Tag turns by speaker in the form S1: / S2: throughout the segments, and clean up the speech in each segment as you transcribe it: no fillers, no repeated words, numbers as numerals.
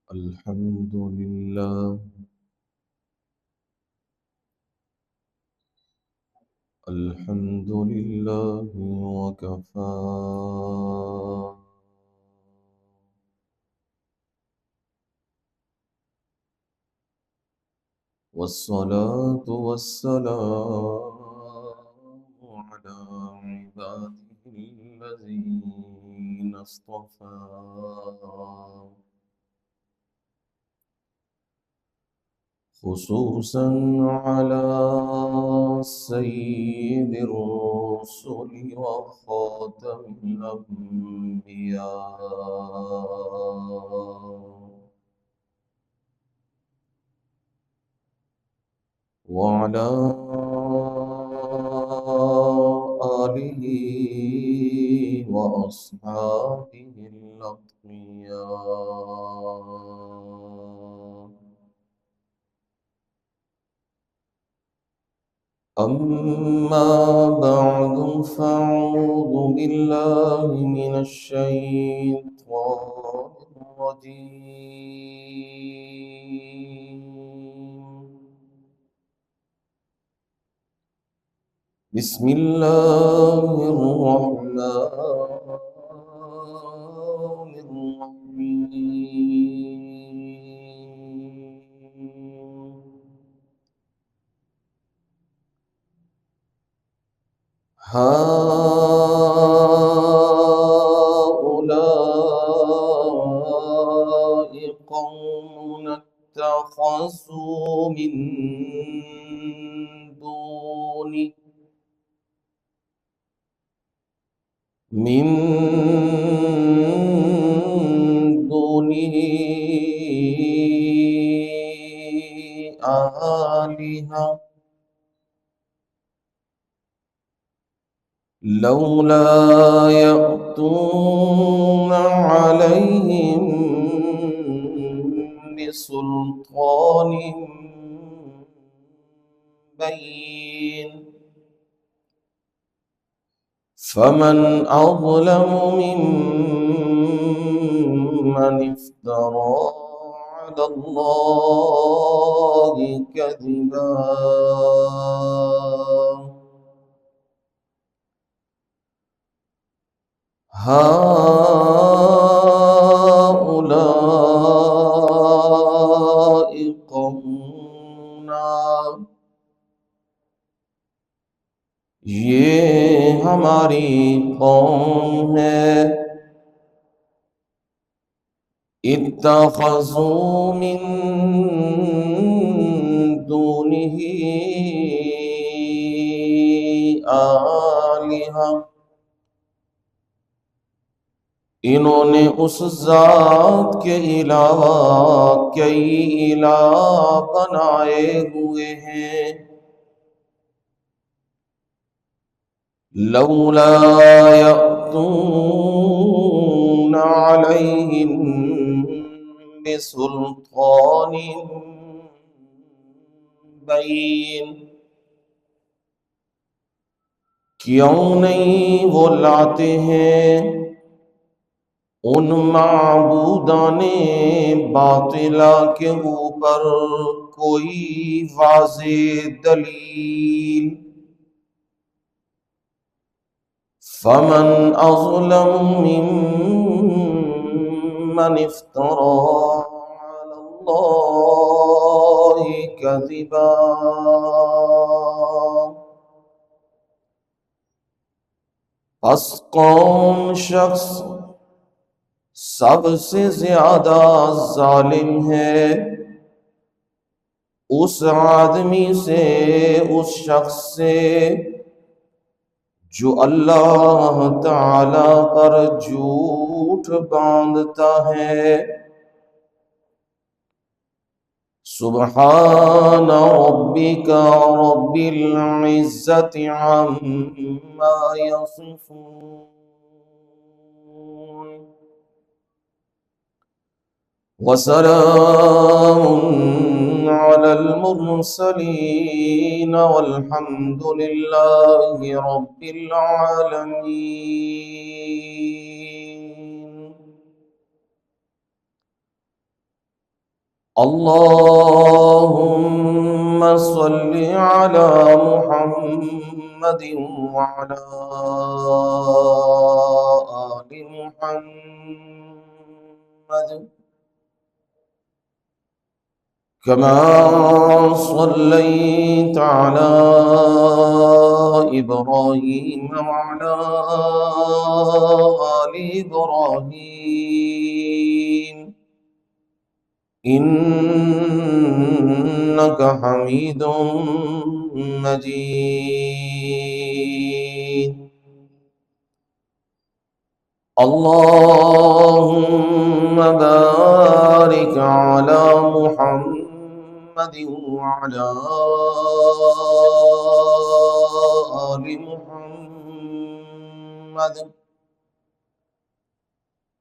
S1: الحمد لله. الحمد لله وكفى. والصلاة والسلام على عباده الذين اصطفى، خصوصا على سيد الرسل وخاتم الأنبياء، وعلى آله وأصحابه الأتقياء. أما بعد، فأعوذ بالله من الشيطان الرجيم. بسم الله الرحمن الرحيم. هؤلاء قوم اتخذوا من دونه آلهة لولا يأتون عليهم بسلطان بين، فمن أظلم ممن افترى على الله كذبا. هؤلاء قومنا، یہ ہماری قوم ہے، اتخذوا من دونه آلہہ، انہوں نے اس ذات کے علاوہ کئی الہ بنائے ہوئے ہیں. لولا يأتون عليهم بسلطان بين، کیوں نہیں وہ لاتے ہیں ان معبودان باطلہ کے اوپر کوئی واضح دلیل. فمن أظلم ممن افترى على الله كذبا. پس کون شخص سب سے زیادہ ظالم ہے اس آدمی سے، اس شخص سے جو اللہ تعالی پر جھوٹ باندھتا ہے. سبحان ربک رب العزت عما یصفون، وسلام على المرسلين والحمد لله رب العالمين. اللهم صل على محمد وعلى آل محمد كما صليت على إبراهيم وعلى آل إبراهيم إنك حميد مجيد. اللهم بارك على محمد وعلى آل محمد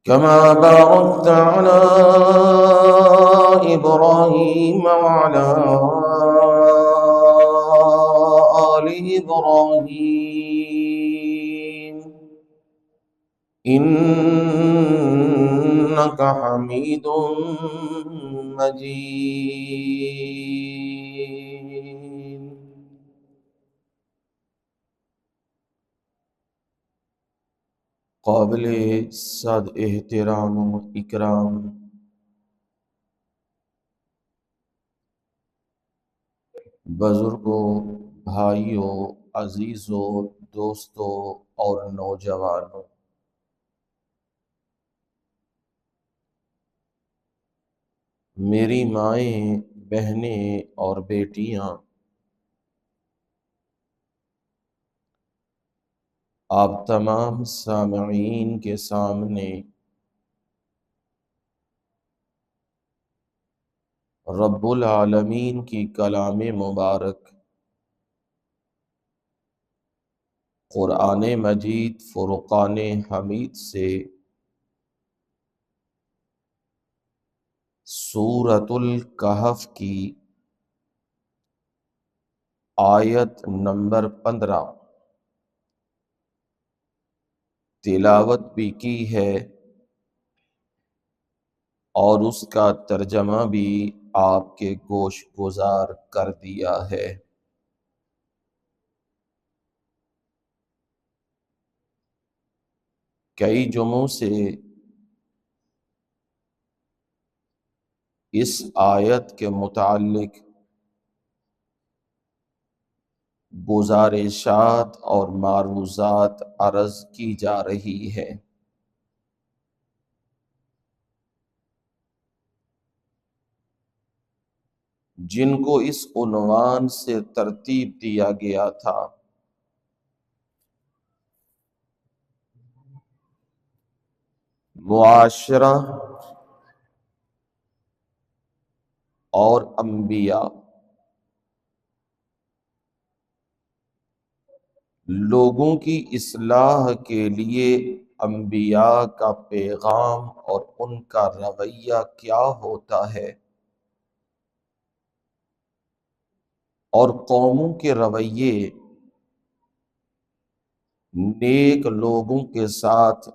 S1: كما باركت على إبراهيم وعلى آل إبراهيم إنك حميد مجيد. قابل صد احترام و اکرام بزرگوں، بھائیوں، عزیزوں، دوستوں اور نوجوانوں، میری مائیں، بہنیں اور بیٹیاں، آپ تمام سامعین کے سامنے رب العالمین کی کلام مبارک قرآن مجید فرقان حمید سے سورۃ الکہف کی آیت نمبر 15 تلاوت بھی کی ہے اور اس کا ترجمہ بھی آپ کے گوش گزار کر دیا ہے۔ کئی جمعوں سے اس آیت کے متعلق گزارشات اور معروضات عرض کی جا رہی ہے۔ جن کو اس عنوان سے ترتیب دیا گیا تھا، معاشرہ اور انبیاء، لوگوں کی اصلاح کے لیے انبیاء کا پیغام اور ان کا رویہ کیا ہوتا ہے، اور قوموں کے رویے نیک لوگوں کے ساتھ،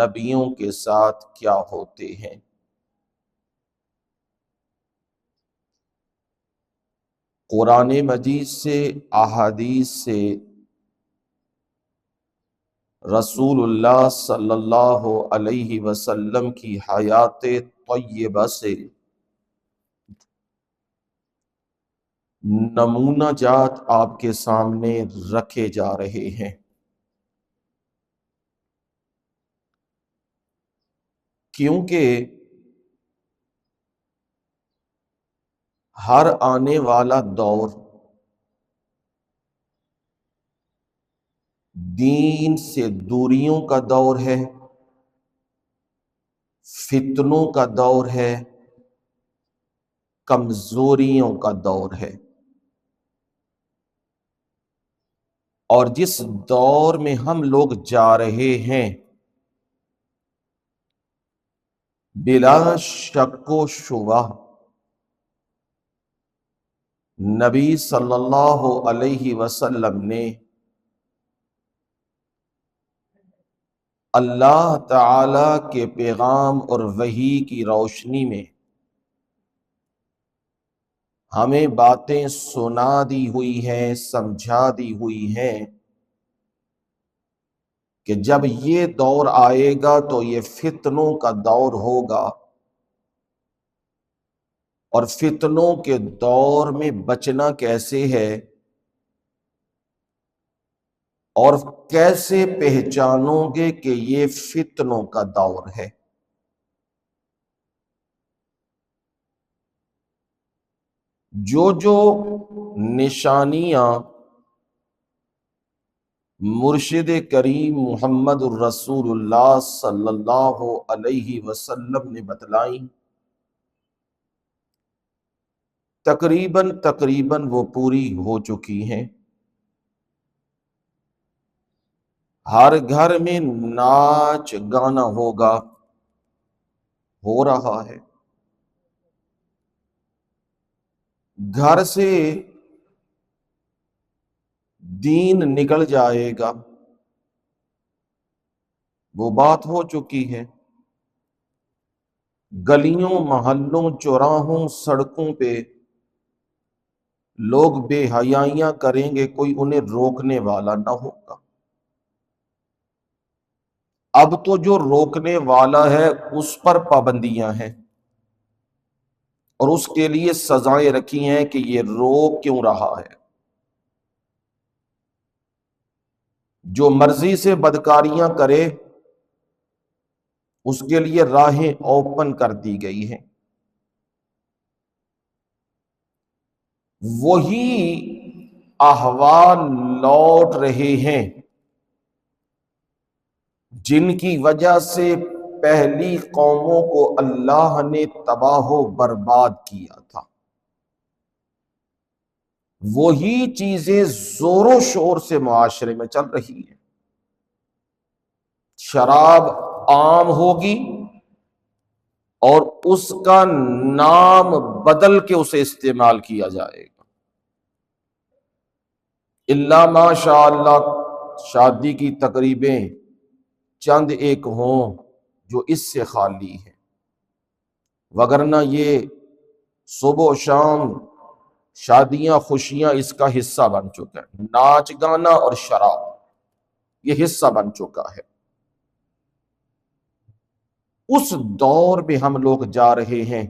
S1: نبیوں کے ساتھ کیا ہوتے ہیں۔ قرآن مجید سے، احادیث سے، رسول اللہ صلی اللہ علیہ وسلم کی حیات طیبہ سے نمونہ جات آپ کے سامنے رکھے جا رہے ہیں، کیونکہ ہر آنے والا دور دین سے دوریوں کا دور ہے، فتنوں کا دور ہے، کمزوریوں کا دور ہے، اور جس دور میں ہم لوگ جا رہے ہیں، بلا شک و شبہ نبی صلی اللہ علیہ وسلم نے اللہ تعالی کے پیغام اور وحی کی روشنی میں ہمیں باتیں سنا دی ہوئی ہیں، سمجھا دی ہوئی ہیں کہ جب یہ دور آئے گا تو یہ فتنوں کا دور ہوگا، اور فتنوں کے دور میں بچنا کیسے ہے اور کیسے پہچانو گے کہ یہ فتنوں کا دور ہے۔ جو نشانیاں مرشد کریم محمد الرسول اللہ صلی اللہ علیہ وسلم نے بتلائیں، تقریباً وہ پوری ہو چکی ہیں۔ ہر گھر میں ناچ گانا ہوگا، ہو رہا ہے۔ گھر سے دین نکل جائے گا، وہ بات ہو چکی ہے۔ گلیوں، محلوں، چوراہوں، سڑکوں پہ لوگ بے حیائیاں کریں گے، کوئی انہیں روکنے والا نہ ہوگا۔ اب تو جو روکنے والا ہے اس پر پابندیاں ہیں، اور اس کے لیے سزائیں رکھی ہیں کہ یہ روک کیوں رہا ہے۔ جو مرضی سے بدکاریاں کرے اس کے لیے راہیں اوپن کر دی گئی ہیں۔ وہی احوال لوٹ رہے ہیں جن کی وجہ سے پہلی قوموں کو اللہ نے تباہ و برباد کیا تھا۔ وہی چیزیں زور و شور سے معاشرے میں چل رہی ہیں۔ شراب عام ہوگی اور اس کا نام بدل کے اسے استعمال کیا جائے گا۔ اللہ ماشاء اللہ شادی کی تقریبیں چند ایک ہوں جو اس سے خالی ہیں، وگرنہ یہ صبح و شام شادیاں خوشیاں اس کا حصہ بن چکا ہے۔ ناچ گانا اور شراب یہ حصہ بن چکا ہے۔ اس دور میں ہم لوگ جا رہے ہیں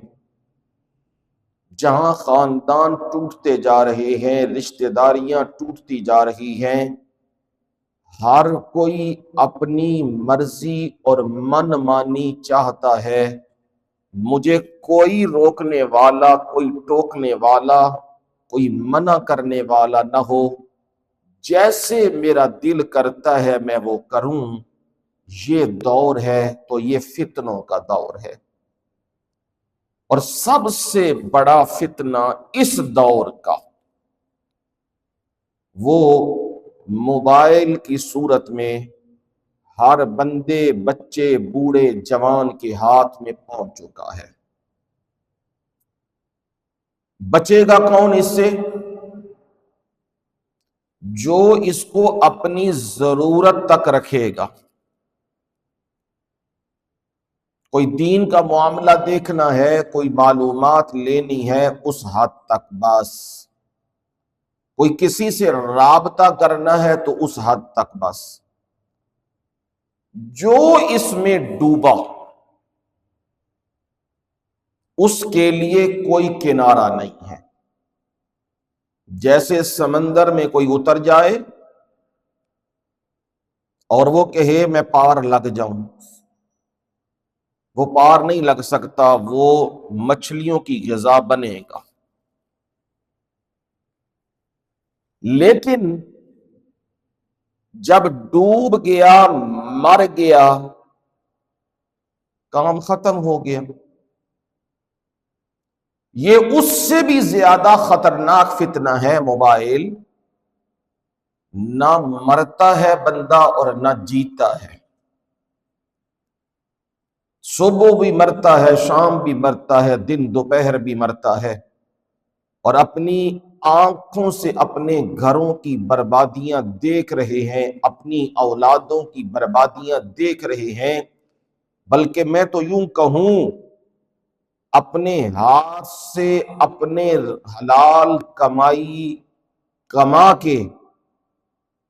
S1: جہاں خاندان ٹوٹتے جا رہے ہیں، رشتہ داریاں ٹوٹتی جا رہی ہیں، ہر کوئی اپنی مرضی اور من مانی چاہتا ہے، مجھے کوئی روکنے والا، کوئی ٹوکنے والا، کوئی منع کرنے والا نہ ہو، جیسے میرا دل کرتا ہے میں وہ کروں۔ یہ دور ہے تو یہ فتنوں کا دور ہے، اور سب سے بڑا فتنہ اس دور کا وہ موبائل کی صورت میں ہر بندے، بچے، بوڑھے، جوان کے ہاتھ میں پہنچ چکا ہے۔ بچے گا کون اس سے؟ جو اس کو اپنی ضرورت تک رکھے گا۔ کوئی دین کا معاملہ دیکھنا ہے، کوئی معلومات لینی ہے، اس حد تک بس۔ کوئی کسی سے رابطہ کرنا ہے تو اس حد تک بس۔ جو اس میں ڈوبا اس کے لیے کوئی کنارہ نہیں ہے۔ جیسے سمندر میں کوئی اتر جائے اور وہ کہے میں پار لگ جاؤں، وہ پار نہیں لگ سکتا، وہ مچھلیوں کی غذا بنے گا۔ لیکن جب ڈوب گیا، مر گیا، کام ختم ہو گیا۔ یہ اس سے بھی زیادہ خطرناک فتنہ ہے موبائل۔ نہ مرتا ہے بندہ اور نہ جیتا ہے۔ صبح بھی مرتا ہے، شام بھی مرتا ہے، دن دوپہر بھی مرتا ہے، اور اپنی آنکھوں سے اپنے گھروں کی بربادیاں دیکھ رہے ہیں، اپنی اولادوں کی بربادیاں دیکھ رہے ہیں۔ بلکہ میں تو یوں کہوں اپنے ہاتھ سے اپنے حلال کمائی کما کے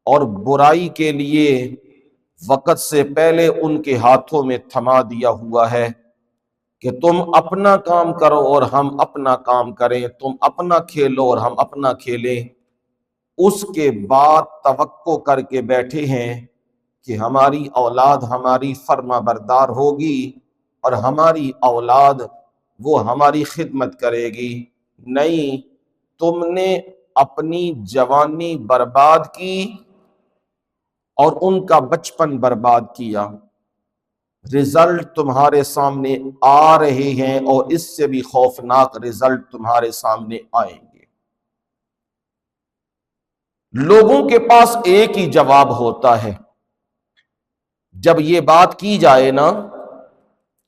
S1: اور برائی کے لیے وقت سے پہلے ان کے ہاتھوں میں تھما دیا ہوا ہے کہ تم اپنا کام کرو اور ہم اپنا کام کریں، تم اپنا کھیلو اور ہم اپنا کھیلیں۔ اس کے بعد توقع کر کے بیٹھے ہیں کہ ہماری اولاد ہماری فرما بردار ہوگی اور ہماری اولاد وہ ہماری خدمت کرے گی۔ نہیں، تم نے اپنی جوانی برباد کی اور ان کا بچپن برباد کیا۔ رزلٹ تمہارے سامنے آ رہے ہیں اور اس سے بھی خوفناک رزلٹ تمہارے سامنے آئیں گے۔ لوگوں کے پاس ایک ہی جواب ہوتا ہے جب یہ بات کی جائے نا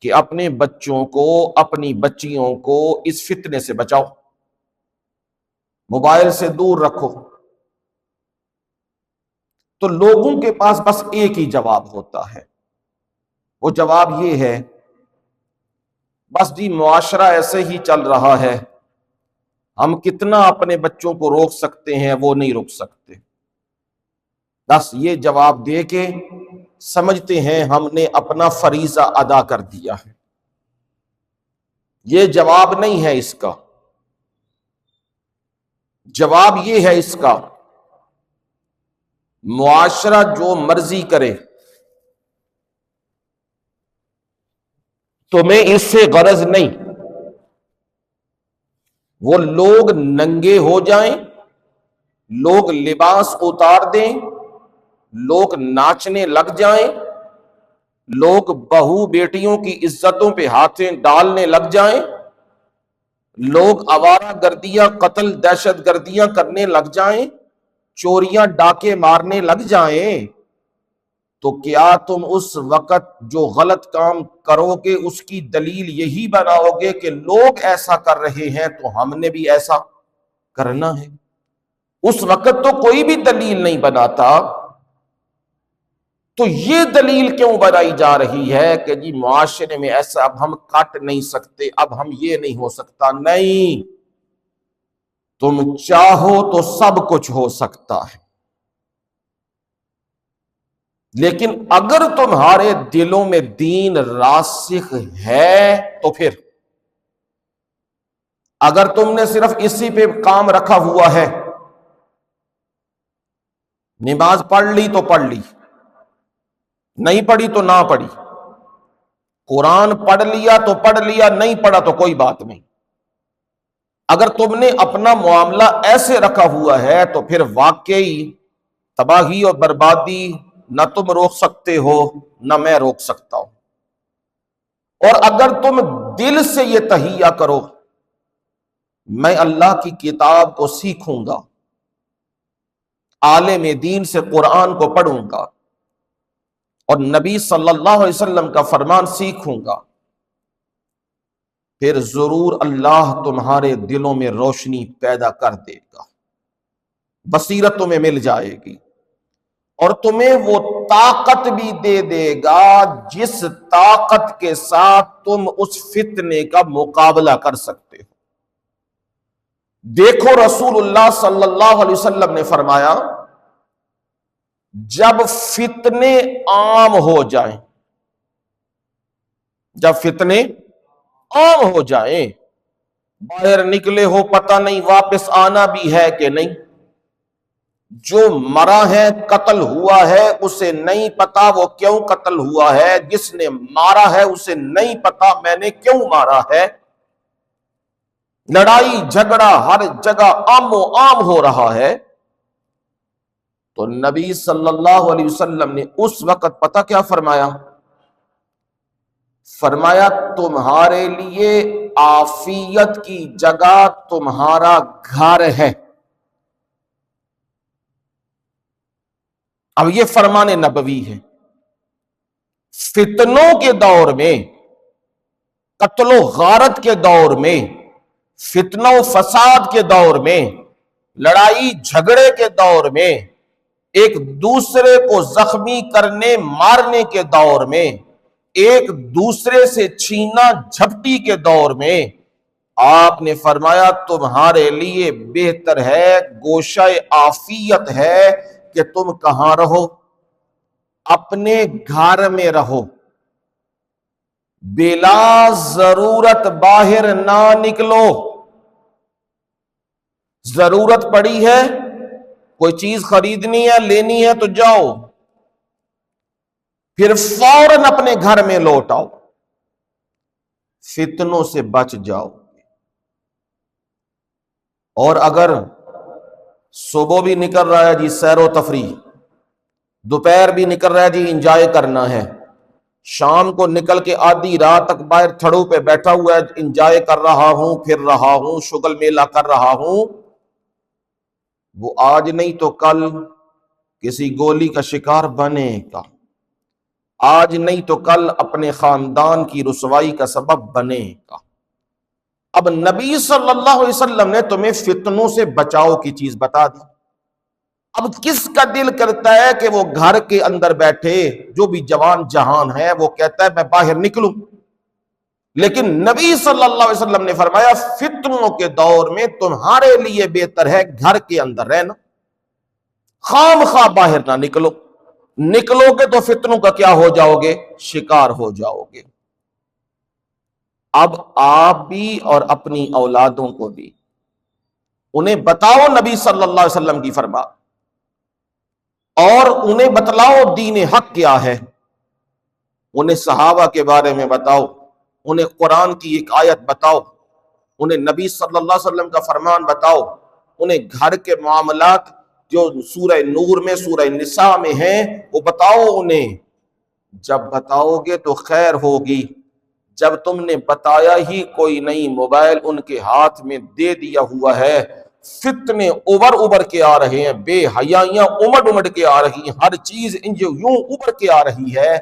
S1: کہ اپنے بچوں کو، اپنی بچیوں کو اس فتنے سے بچاؤ، موبائل سے دور رکھو، تو لوگوں کے پاس بس ایک ہی جواب ہوتا ہے۔ وہ جواب یہ ہے، بس جی معاشرہ ایسے ہی چل رہا ہے، ہم کتنا اپنے بچوں کو روک سکتے ہیں، وہ نہیں روک سکتے۔ بس یہ جواب دے کے سمجھتے ہیں ہم نے اپنا فریضہ ادا کر دیا ہے۔ یہ جواب نہیں ہے اس کا۔ جواب یہ ہے اس کا، معاشرہ جو مرضی کرے، تمہیں اس سے غرض نہیں۔ وہ لوگ ننگے ہو جائیں، لوگ لباس اتار دیں، لوگ ناچنے لگ جائیں، لوگ بہو بیٹیوں کی عزتوں پہ ہاتھیں ڈالنے لگ جائیں، لوگ آوارہ گردیاں، قتل دہشت گردیاں کرنے لگ جائیں، چوریاں ڈاکے مارنے لگ جائیں، تو کیا تم اس وقت جو غلط کام کرو گے اس کی دلیل یہی بناؤ گے کہ لوگ ایسا کر رہے ہیں تو ہم نے بھی ایسا کرنا ہے؟ اس وقت تو کوئی بھی دلیل نہیں بناتا۔ تو یہ دلیل کیوں بنائی جا رہی ہے کہ جی معاشرے میں ایسا، اب ہم کٹ نہیں سکتے، اب ہم یہ نہیں ہو سکتا؟ نہیں، تم چاہو تو سب کچھ ہو سکتا ہے، لیکن اگر تمہارے دلوں میں دین راسخ ہے تو پھر، اگر تم نے صرف اسی پہ کام رکھا ہوا ہے، نماز پڑھ لی تو پڑھ لی، نہیں پڑھی تو نہ پڑھی، قرآن پڑھ لیا تو پڑھ لیا، نہیں پڑھا تو کوئی بات نہیں، اگر تم نے اپنا معاملہ ایسے رکھا ہوا ہے تو پھر واقعی تباہی اور بربادی نہ تم روک سکتے ہو نہ میں روک سکتا ہوں۔ اور اگر تم دل سے یہ تہیہ کرو، میں اللہ کی کتاب کو سیکھوں گا، عالم دین سے قرآن کو پڑھوں گا اور نبی صلی اللہ علیہ وسلم کا فرمان سیکھوں گا، پھر ضرور اللہ تمہارے دلوں میں روشنی پیدا کر دے گا، بصیرت تمہیں مل جائے گی، اور تمہیں وہ طاقت بھی دے دے گا جس طاقت کے ساتھ تم اس فتنے کا مقابلہ کر سکتے ہو۔ دیکھو رسول اللہ صلی اللہ علیہ وسلم نے فرمایا، جب فتنے عام ہو جائیں، جب فتنے عام ہو جائیں، باہر نکلے ہو پتہ نہیں واپس آنا بھی ہے کہ نہیں، جو مرا ہے قتل ہوا ہے اسے نہیں پتا وہ کیوں قتل ہوا ہے، جس نے مارا ہے اسے نہیں پتا میں نے کیوں مارا ہے، لڑائی جھگڑا ہر جگہ عام و عام ہو رہا ہے۔ تو نبی صلی اللہ علیہ وسلم نے اس وقت پتہ کیا فرمایا؟ فرمایا تمہارے لیے عافیت کی جگہ تمہارا گھر ہے۔ اب یہ فرمان نبوی ہے۔ فتنوں کے دور میں، قتل و غارت کے دور میں، فتنہ و فساد کے دور میں، لڑائی جھگڑے کے دور میں، ایک دوسرے کو زخمی کرنے مارنے کے دور میں، ایک دوسرے سے چھینا جھپٹی کے دور میں آپ نے فرمایا تمہارے لیے بہتر ہے، گوشہ عافیت ہے کہ تم کہاں رہو؟ اپنے گھر میں رہو، بلا ضرورت باہر نہ نکلو۔ ضرورت پڑی ہے، کوئی چیز خریدنی ہے، لینی ہے تو جاؤ، پھر فوراً اپنے گھر میں لوٹ آؤ، فتنوں سے بچ جاؤ۔ اور اگر صبح بھی نکل رہا ہے جی سیر و تفریح، دوپہر بھی نکل رہا ہے جی انجوائے کرنا ہے، شام کو نکل کے آدھی رات تک باہر تھڑوں پہ بیٹھا ہوا ہے، انجوائے کر رہا ہوں، پھر رہا ہوں، شغل میلہ کر رہا ہوں، وہ آج نہیں تو کل کسی گولی کا شکار بنے گا، آج نہیں تو کل اپنے خاندان کی رسوائی کا سبب بنے گا۔ اب نبی صلی اللہ علیہ وسلم نے تمہیں فتنوں سے بچاؤ کی چیز بتا دی۔ اب کس کا دل کرتا ہے کہ وہ گھر کے اندر بیٹھے، جو بھی جوان جہان ہے وہ کہتا ہے میں باہر نکلوں، لیکن نبی صلی اللہ علیہ وسلم نے فرمایا فتنوں کے دور میں تمہارے لیے بہتر ہے گھر کے اندر رہنا، خام خواہ باہر نہ نکلو، نکلو گے تو فتنوں کا کیا ہو جاؤ گے؟ شکار ہو جاؤ گے۔ اب آپ بھی اور اپنی اولادوں کو بھی انہیں بتاؤ نبی صلی اللہ علیہ وسلم کی فرما، اور انہیں بتلاؤ دین حق کیا ہے، انہیں صحابہ کے بارے میں بتاؤ، انہیں قرآن کی ایک آیت بتاؤ، انہیں نبی صلی اللہ علیہ وسلم کا فرمان بتاؤ، انہیں گھر کے معاملات جو سورہ نور میں سورہ نساء میں ہیں وہ بتاؤ انہیں۔ جب بتاؤ گے تو خیر ہوگی، جب تم نے بتایا ہی کوئی نہیں، موبائل ان کے ہاتھ میں دے دیا ہوا ہے، فتنے ابھر کے آ رہے ہیں، بے حیائیاں امڑ کے آ رہی ہیں، ہر چیز یوں ابھر کے آ رہی ہے،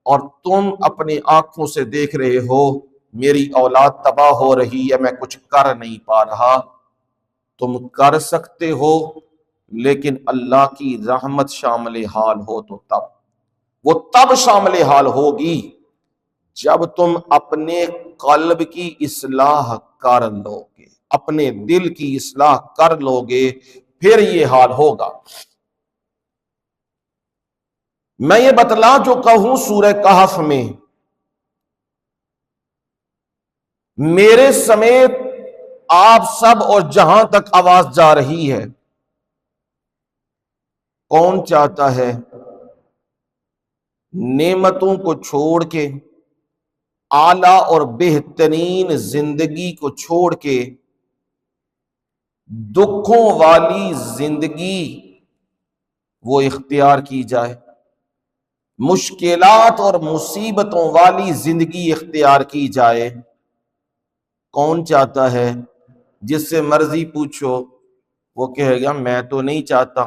S1: اور تم اپنی آنکھوں سے دیکھ رہے ہو میری اولاد تباہ ہو رہی ہے، میں کچھ کر نہیں پا رہا۔ تم کر سکتے ہو، لیکن اللہ کی رحمت شامل حال ہو تو تب، وہ تب شامل حال ہوگی جب تم اپنے قلب کی اصلاح کر لو گے، اپنے دل کی اصلاح کر لو گے، پھر یہ حال ہوگا۔ میں یہ بتلا جو کہوں سورہ کہف میں، میرے سمیت آپ سب اور جہاں تک آواز جا رہی ہے، کون چاہتا ہے نعمتوں کو چھوڑ کے، اعلیٰ اور بہترین زندگی کو چھوڑ کے دکھوں والی زندگی وہ اختیار کی جائے، مشکلات اور مصیبتوں والی زندگی اختیار کی جائے؟ کون چاہتا ہے؟ جس سے مرضی پوچھو وہ کہے گا میں تو نہیں چاہتا،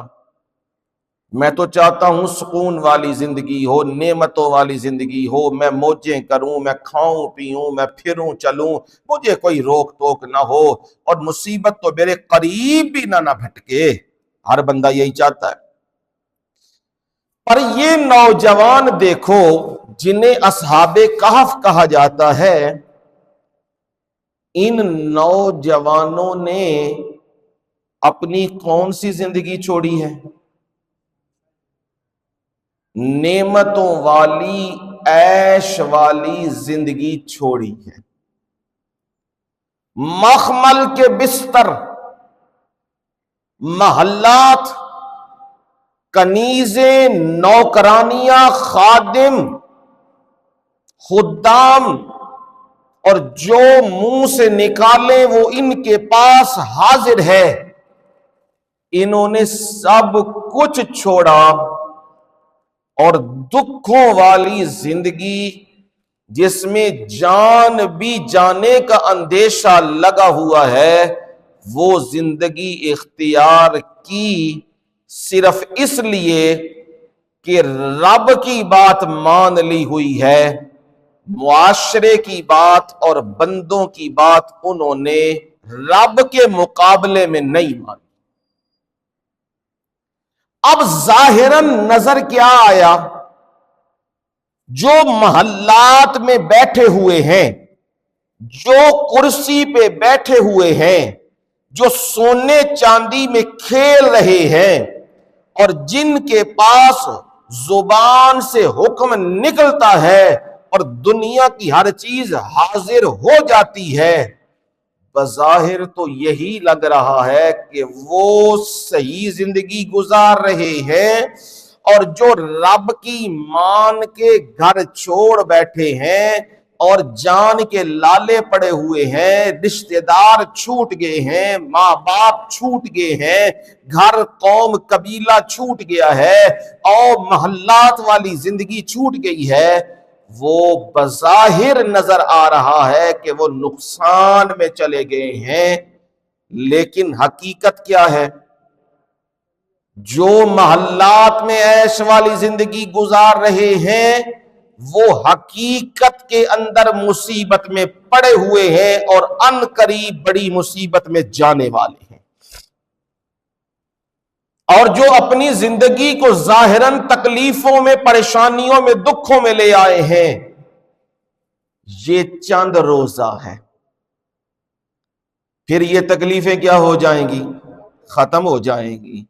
S1: میں تو چاہتا ہوں سکون والی زندگی ہو، نعمتوں والی زندگی ہو، میں موجیں کروں، میں کھاؤں پیوں، میں پھروں چلوں، مجھے کوئی روک ٹوک نہ ہو، اور مصیبت تو میرے قریب بھی نہ بھٹکے۔ ہر بندہ یہی چاہتا ہے۔ پر یہ نوجوان دیکھو جنہیں اصحاب کہف کہا جاتا ہے، ان نوجوانوں نے اپنی کون سی زندگی چھوڑی ہے؟ نعمتوں والی عیش والی زندگی چھوڑی ہے، مخمل کے بستر، محلات، کنیزیں، نوکرانیاں، خادم، خدام، اور جو منہ سے نکالیں وہ ان کے پاس حاضر ہے، انہوں نے سب کچھ چھوڑا اور دکھوں والی زندگی جس میں جان بھی جانے کا اندیشہ لگا ہوا ہے، وہ زندگی اختیار کی، صرف اس لیے کہ رب کی بات مان لی ہوئی ہے، معاشرے کی بات اور بندوں کی بات انہوں نے رب کے مقابلے میں نہیں مانی۔ اب ظاہراً نظر کیا آیا؟ جو محلات میں بیٹھے ہوئے ہیں، جو کرسی پہ بیٹھے ہوئے ہیں، جو سونے چاندی میں کھیل رہے ہیں، اور جن کے پاس زبان سے حکم نکلتا ہے اور دنیا کی ہر چیز حاضر ہو جاتی ہے، بظاہر تو یہی لگ رہا ہے کہ وہ صحیح زندگی گزار رہے ہیں، اور جو رب کی مان کے گھر چھوڑ بیٹھے ہیں اور جان کے لالے پڑے ہوئے ہیں، رشتہ دار چھوٹ گئے ہیں، ماں باپ چھوٹ گئے ہیں، گھر قوم قبیلہ چھوٹ گیا ہے، اور محلات والی زندگی چھوٹ گئی ہے، وہ بظاہر نظر آ رہا ہے کہ وہ نقصان میں چلے گئے ہیں، لیکن حقیقت کیا ہے؟ جو محلات میں عیش والی زندگی گزار رہے ہیں، وہ حقیقت کے اندر مصیبت میں پڑے ہوئے ہیں اور ان قریب بڑی مصیبت میں جانے والے ہیں۔ اور جو اپنی زندگی کو ظاہراً تکلیفوں میں، پریشانیوں میں، دکھوں میں لے آئے ہیں، یہ چند روزہ ہے، پھر یہ تکلیفیں کیا ہو جائیں گی؟ ختم ہو جائیں گی۔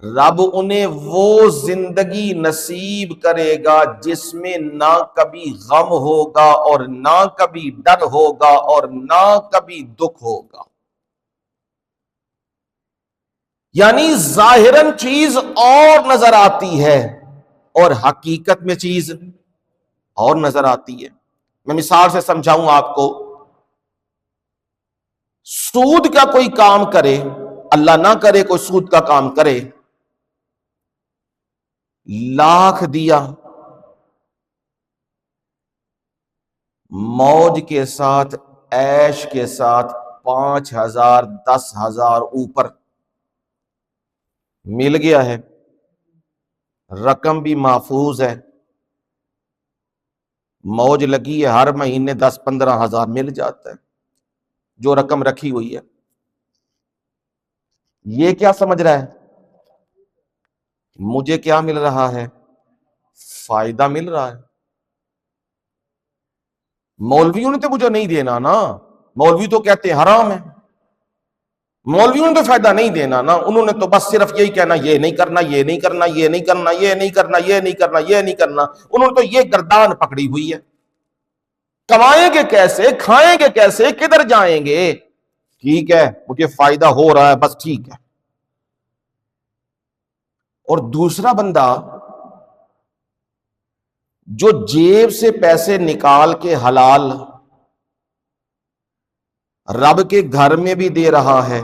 S1: رب انہیں وہ زندگی نصیب کرے گا جس میں نہ کبھی غم ہوگا اور نہ کبھی ڈر ہوگا اور نہ کبھی دکھ ہوگا۔ یعنی ظاہراً چیز اور نظر آتی ہے اور حقیقت میں چیز اور نظر آتی ہے۔ میں مثال سے سمجھاؤں آپ کو، سود کا کوئی کام کرے، اللہ نہ کرے کوئی سود کا کام کرے، لاکھ دیا، موج کے ساتھ، عیش کے ساتھ 5,000 10,000 اوپر مل گیا ہے، رقم بھی محفوظ ہے، موج لگی ہے، ہر مہینے 10-15 ہزار مل جاتا ہے، جو رقم رکھی ہوئی ہے۔ یہ کیا سمجھ رہا ہے؟ مجھے کیا مل رہا ہے؟ فائدہ مل رہا ہے۔ مولویوں نے تو مجھے نہیں دینا نا، مولوی تو کہتے ہیں حرام ہے، مولویوں نے تو فائدہ نہیں دینا نا، انہوں نے تو بس صرف یہی کہنا، یہ نہیں کرنا، یہ نہیں کرنا، یہ نہیں کرنا، یہ نہیں کرنا، یہ نہیں کرنا، یہ نہیں کرنا، انہوں نے تو یہ گردان پکڑی ہوئی ہے۔ کمائیں گے کیسے، کھائیں گے کیسے، کدھر جائیں گے؟ ٹھیک ہے مجھے فائدہ ہو رہا ہے، بس ٹھیک ہے۔ اور دوسرا بندہ جو جیب سے پیسے نکال کے حلال رب کے گھر میں بھی دے رہا ہے،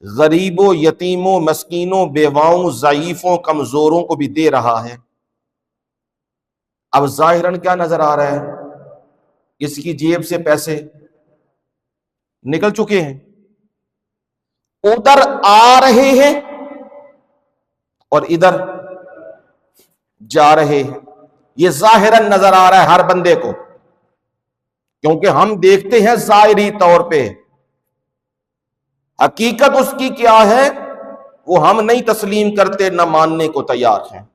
S1: غریبوں، یتیموں، مسکینوں، بیواؤں، ضعیفوں، کمزوروں کو بھی دے رہا ہے، اب ظاہراً کیا نظر آ رہا ہے؟ اس کی جیب سے پیسے نکل چکے ہیں، ادھر آ رہے ہیں اور ادھر جا رہے ہیں، یہ ظاہراً نظر آ رہا ہے ہر بندے کو، کیونکہ ہم دیکھتے ہیں ظاہری طور پہ، حقیقت اس کی کیا ہے وہ ہم نہیں تسلیم کرتے، نہ ماننے کو تیار ہیں۔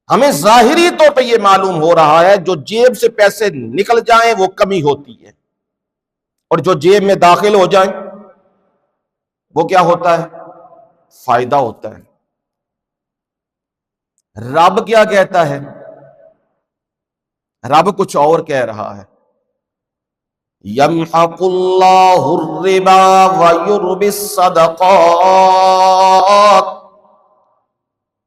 S1: ہمیں ظاہری طور پہ یہ معلوم ہو رہا ہے جو جیب سے پیسے نکل جائیں وہ کمی ہوتی ہے، اور جو جیب میں داخل ہو جائیں وہ کیا ہوتا ہے؟ فائدہ ہوتا ہے۔ رب کیا کہتا ہے؟ رب کچھ اور کہہ رہا ہے، یمحق اللہ الربا ویربی الصدقات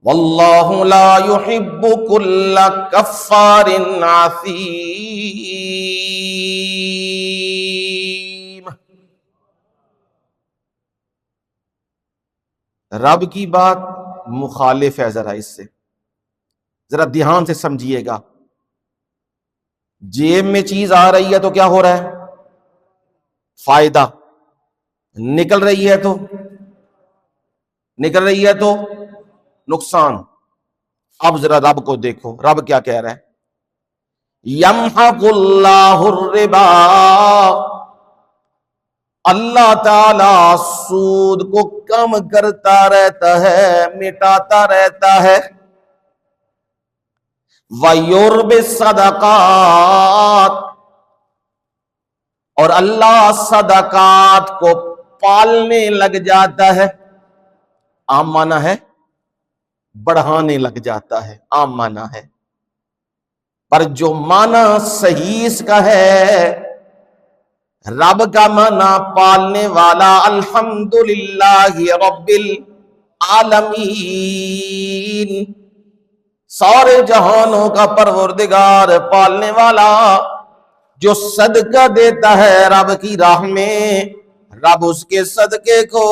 S1: واللہ لا يحب كل کفار عثیم۔ رب کی بات مخالف ہے، ذرا اس سے ذرا دھیان سے سمجھیے گا۔ جیب میں چیز آ رہی ہے تو کیا ہو رہا ہے؟ فائدہ، نکل رہی ہے تو نقصان۔ اب ذرا رب کو دیکھو، رب کیا کہہ رہا ہے؟ یمحق اللہ الربا، اللہ تعالی سود کو کم کرتا رہتا ہے، مٹاتا رہتا ہے، وَيُرْبِ الصَّدَقَاتِ، اور اللہ صدقات کو پالنے لگ جاتا ہے. عام معنی ہے بڑھانے لگ جاتا ہے، عام معنی ہے، پر جو معنی صحیح اس کا ہے، رب کا معنی پالنے والا الحمدللہ رب العالمین، سارے جہانوں کا پروردگار، پالنے والا، جو صدقہ دیتا ہے رب کی راہ میں، رب اس کے صدقے کو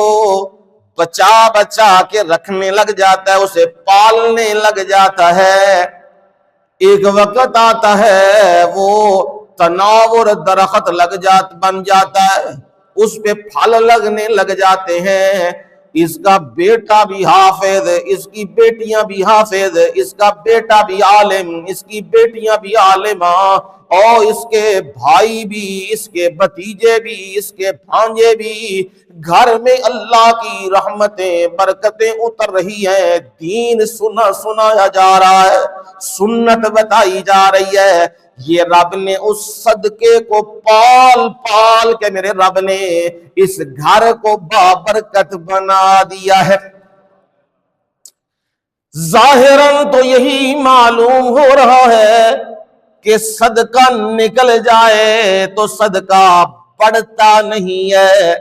S1: بچا بچا کے رکھنے لگ جاتا ہے، اسے پالنے لگ جاتا ہے. ایک وقت آتا ہے وہ تناور درخت بن جاتا ہے، اس پہ پھل لگنے لگ جاتے ہیں. اس کا بیٹا بھی حافظ، اس کی بیٹیاں بھی حافظ، اس کا بیٹا بھی عالم، اس کی بیٹیاں بھی عالمہ، اور اس کے بھائی بھی، اس کے بھتیجے بھی، اس کے بھانجے بھی. گھر میں اللہ کی رحمتیں برکتیں اتر رہی ہیں، دین سنایا جا رہا ہے، سنت بتائی جا رہی ہے. یہ رب نے اس صدقے کو پال کے میرے رب نے اس گھر کو بابرکت بنا دیا ہے. ظاہراً تو یہی معلوم ہو رہا ہے کہ صدقہ نکل جائے تو صدقہ بڑھتا نہیں ہے،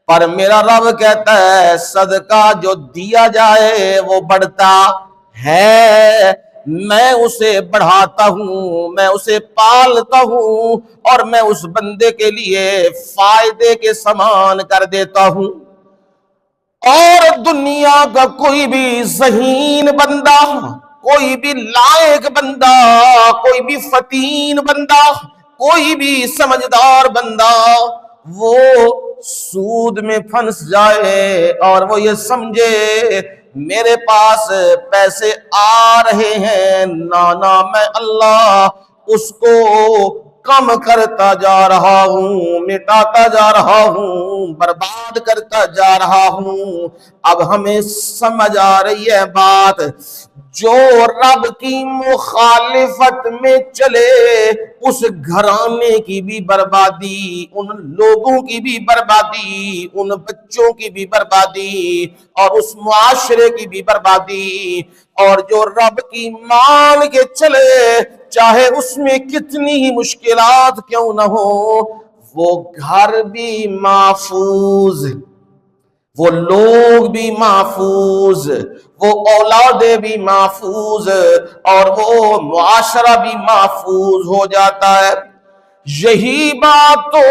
S1: پر میرا رب کہتا ہے صدقہ جو دیا جائے وہ بڑھتا ہے. میں اسے بڑھاتا ہوں، میں اسے پالتا ہوں، اور میں اس بندے کے لیے فائدے کے سامان کر دیتا ہوں. اور دنیا کا کوئی بھی ذہین بندہ، کوئی بھی لائق بندہ، کوئی بھی فتین بندہ، کوئی بھی سمجھدار بندہ، وہ سود میں پھنس جائے اور وہ یہ سمجھے میرے پاس پیسے آ رہے ہیں، نانا میں اللہ اس کو کم کرتا جا رہا ہوں، مٹاتا جا رہا ہوں، برباد کرتا جا رہا ہوں. اب ہمیں سمجھ آ رہی ہے بات، جو رب کی مخالفت میں چلے اس گھرانے کی بھی بربادی، ان لوگوں کی بھی بربادی، ان بچوں کی بھی بربادی، اور اس معاشرے کی بھی بربادی. اور جو رب کی مان کے چلے، چاہے اس میں کتنی ہی مشکلات کیوں نہ ہو، وہ گھر بھی محفوظ، وہ لوگ بھی محفوظ، وہ اولادیں بھی محفوظ، اور وہ معاشرہ بھی محفوظ ہو جاتا ہے. یہی بات تو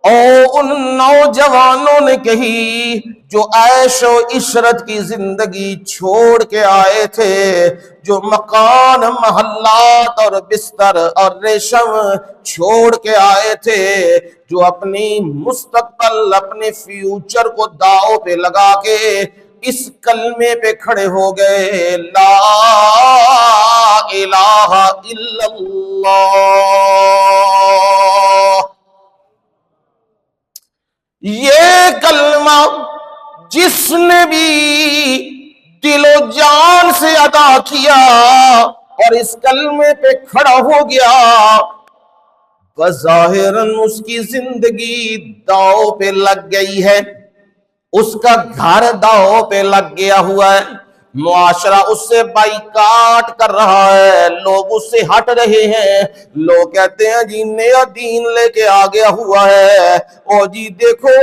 S1: ان نوجوانوں نے کہی جو عیش و عشرت کی زندگی چھوڑ کے آئے تھے، جو مکان محلات اور بستر اور ریشم چھوڑ کے آئے تھے، جو اپنی مستقبل، اپنے فیوچر کو داؤ پہ لگا کے اس کلمے پہ کھڑے ہو گئے، لا الہ الا اللہ. یہ کلمہ جس نے بھی دل و جان سے ادا کیا اور اس کلمے پہ کھڑا ہو گیا، بظاہراً اس کی زندگی داؤ پہ لگ گئی ہے، اس کا گھر داؤ پہ لگ گیا ہوا ہے، معاشرہ اس سے بائیکاٹ کر رہا ہے، لوگ اس سے ہٹ رہے ہیں. لوگ کہتے ہیں جی نیا دین لے کے آ گیا ہوا ہے، اور جی دیکھو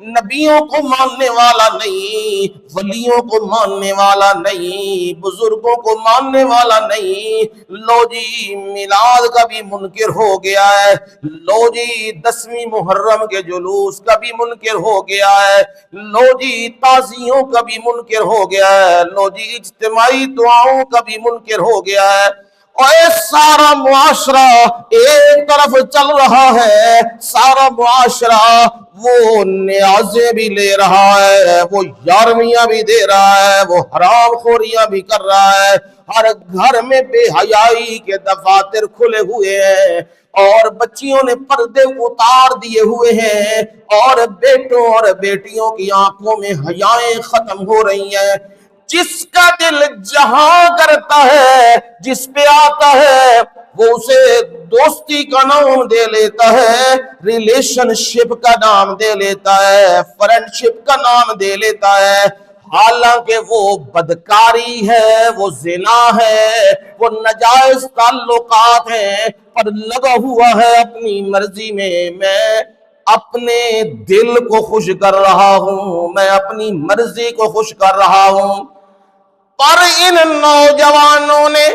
S1: نبیوں کو ماننے والا نہیں، ولیوں کو ماننے والا نہیں، بزرگوں کو ماننے والا نہیں. لو جی میلاد کا بھی منکر ہو گیا ہے، لو جی 10ویں محرم کے جلوس کا بھی منکر ہو گیا ہے، لو جی تعزیوں کا بھی منکر ہو گیا ہے، لو جی اجتماعی دعاؤں کا بھی منکر ہو گیا ہے. اور سارا معاشرہ ایک طرف چل رہا ہے، سارا معاشرہ وہ نیازیں بھی لے رہا ہے، وہ یارمیاں بھی دے رہا ہے، وہ حرام خوریاں بھی کر رہا ہے. ہر گھر میں بے حیائی کے دفاتر کھلے ہوئے ہیں، اور بچیوں نے پردے اتار دیے ہوئے ہیں، اور بیٹوں اور بیٹیوں کی آنکھوں میں حیائیں ختم ہو رہی ہیں. جس کا دل جہاں کرتا ہے، جس پہ آتا ہے، وہ اسے دوستی کا نام دے لیتا ہے، ریلیشن شپ کا نام دے لیتا ہے، فرینڈ شپ کا نام دے لیتا ہے، حالانکہ وہ بدکاری ہے، وہ زنا ہے، وہ ناجائز تعلقات ہیں، پر لگا ہوا ہے اپنی مرضی میں اپنے دل کو خوش کر رہا ہوں، میں اپنی مرضی کو خوش کر رہا ہوں۔ پر ان نوجوانوں نے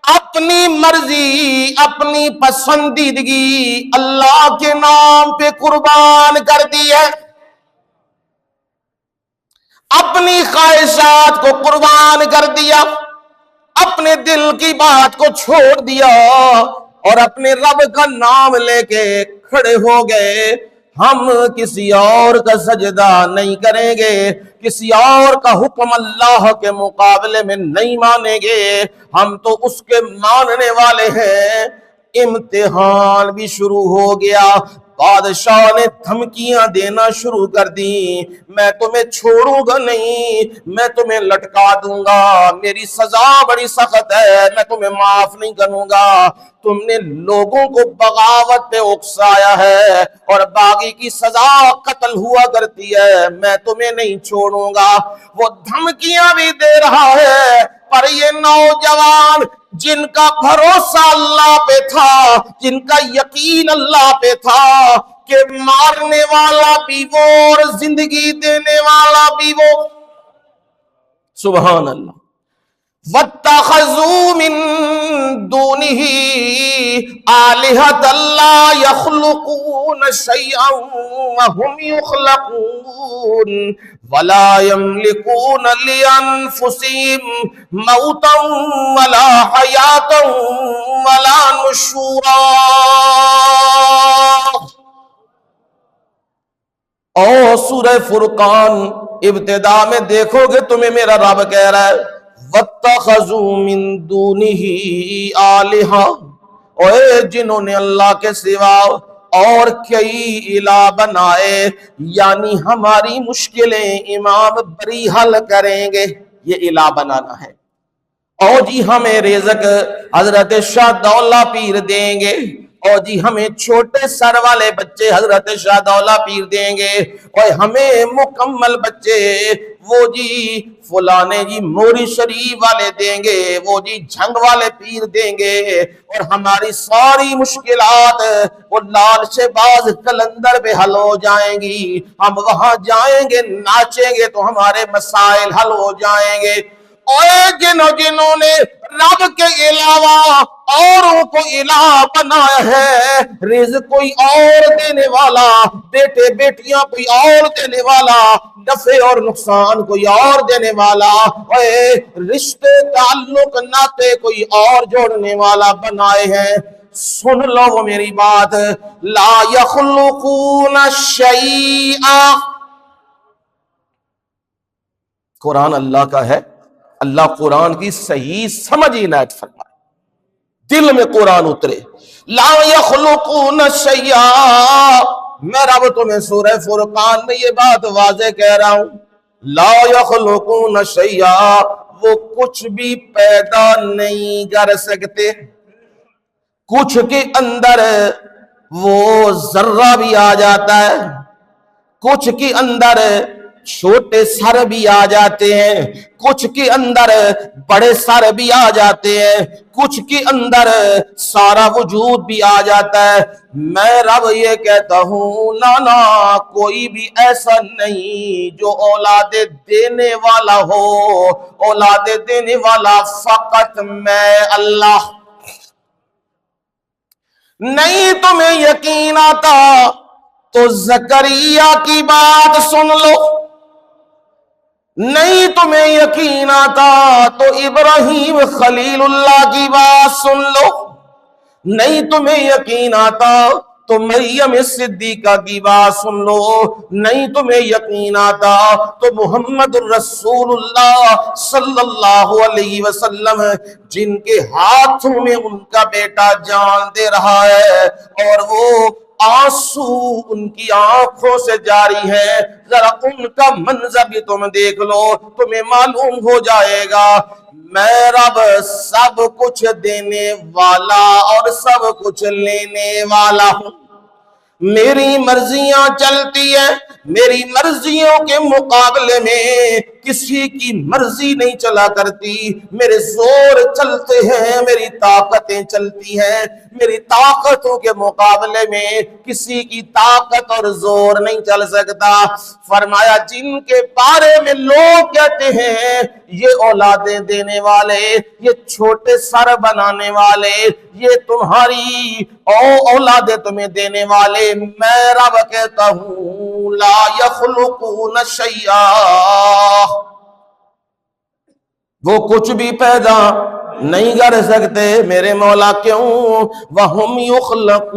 S1: اپنی مرضی، اپنی پسندیدگی اللہ کے نام پہ قربان کر دی ہے، اپنی خواہشات کو قربان کر دیا، اپنے دل کی بات کو چھوڑ دیا اور اپنے رب کا نام لے کے کھڑے ہو گئے۔ ہم کسی اور کا سجدہ نہیں کریں گے، کسی اور کا حکم اللہ کے مقابلے میں نہیں مانیں گے، ہم تو اس کے ماننے والے ہیں۔ امتحان بھی شروع ہو گیا، بادشاہ نے دھمکیاں دینا شروع کر دی، میں تمہیں چھوڑوں گا نہیں، میں تمہیں لٹکا دوں گا، میری سزا بڑی سخت ہے، میں تمہیں معاف نہیں کروں گا، تم نے لوگوں کو بغاوت پہ اکسایا ہے اور باغی کی سزا قتل ہوا کرتی ہے، میں تمہیں نہیں چھوڑوں گا۔ وہ دھمکیاں بھی دے رہا ہے، پر یہ نوجوان جن کا بھروسہ اللہ پہ تھا، جن کا یقین اللہ پہ تھا کہ مارنے والا بھی وہ اور زندگی دینے والا بھی وہ، سبحان اللہ، وَاتَّخَذُوا مِن دُونِهِ آلِهَةً لَا يَخْلُقُونَ شَيْئًا وَهُمْ يُخْلَقُونَ وَلَا يَمْلِكُونَ لِأَنفُسِهِمْ مَوْتًا وَلَا حَيَاةً وَلَا نُشُورًا۔ اور سورہ فرقان ابتدا میں دیکھو گے تمہیں میرا رب کہہ رہا ہے وَاتَّخَذُوا مِن دُونِهِ آلِهَةً، اور جنہوں نے اللہ کے سوا اور کئی الہ بنائے، یعنی ہماری مشکلیں امام بری حل کریں گے، یہ الہ بنانا ہے۔ اور جی ہمیں رزق حضرت شاہ دولہ پیر دیں گے، اور جی ہمیں چھوٹے سر والے بچے حضرت شاہ دولہ پیر دیں گے، اور ہمیں مکمل بچے وہ جی فلانے جی موری شریف والے دیں گے، وہ جی جھنگ والے پیر دیں گے، اور ہماری ساری مشکلات وہ لال شہباز قلندر پہ حل ہو جائیں گی، ہم وہاں جائیں گے ناچیں گے تو ہمارے مسائل حل ہو جائیں گے۔ اور جنہوں نے رب کے علاوہ اوروں کو الہ بنایا ہے، رزق کوئی اور دینے والا، بیٹے بیٹیاں کوئی اور دینے والا، نفع اور نقصان کوئی اور دینے والا، رشتے تعلق ناطے کوئی اور جوڑنے والا بنائے ہیں، سن لو وہ میری بات، لا یخلقون شیئا۔ قرآن اللہ کا ہے، اللہ قرآن کی صحیح سمجھ عنایت فرمائے، دل میں قرآن اترے۔ لا یخلقون شیئا، میں رب تمہیں سورہ فرقان میں یہ بات واضح کہہ رہا ہوں، لا یخلقون شیئا، وہ کچھ بھی پیدا نہیں کر سکتے، کچھ کے اندر وہ ذرہ بھی آ جاتا ہے، کچھ کے اندر چھوٹے سر بھی آ جاتے ہیں، کچھ کے اندر بڑے سر بھی آ جاتے ہیں، کچھ کے اندر سارا وجود بھی آ جاتا ہے۔ میں رب یہ کہتا ہوں نا کوئی بھی ایسا نہیں جو اولاد دینے والا ہو، اولاد دینے والا فقط میں اللہ۔ نہیں تمہیں یقین آتا تو زکریا کی بات سن لو، نہیں تمہیں یقین آتا تو ابراہیم خلیل اللہ کی بات سن لو، نہیں تمہیں یقین آتا تو مریم صدیقہ کی بات سن لو، نہیں تمہیں یقین آتا تو محمد الرسول اللہ صلی اللہ علیہ وسلم جن کے ہاتھوں میں ان کا بیٹا جان دے رہا ہے اور وہ آنسو ان کی آنکھوں سے جاری ہے، ذرا ان کا منظر بھی تم دیکھ لو، تمہیں معلوم ہو جائے گا میں رب سب کچھ دینے والا اور سب کچھ لینے والا ہوں۔ میری مرضیاں چلتی ہیں، میری مرضیوں کے مقابلے میں کسی کی مرضی نہیں چلا کرتی، میرے زور چلتے ہیں، میری طاقتیں چلتی ہیں، میری طاقتوں کے مقابلے میں کسی کی طاقت اور زور نہیں چل سکتا۔ فرمایا جن کے بارے میں لوگ کہتے ہیں یہ اولادیں دینے والے، یہ چھوٹے سر بنانے والے، یہ تمہاری اولادیں تمہیں دینے والے، میں رب کہتا ہوں لا یخلقون شیئا، وہ کچھ بھی پیدا نہیں کر سکتے میرے مولا، کیوں؟ وَهُمْ يُخْلَقُونَ،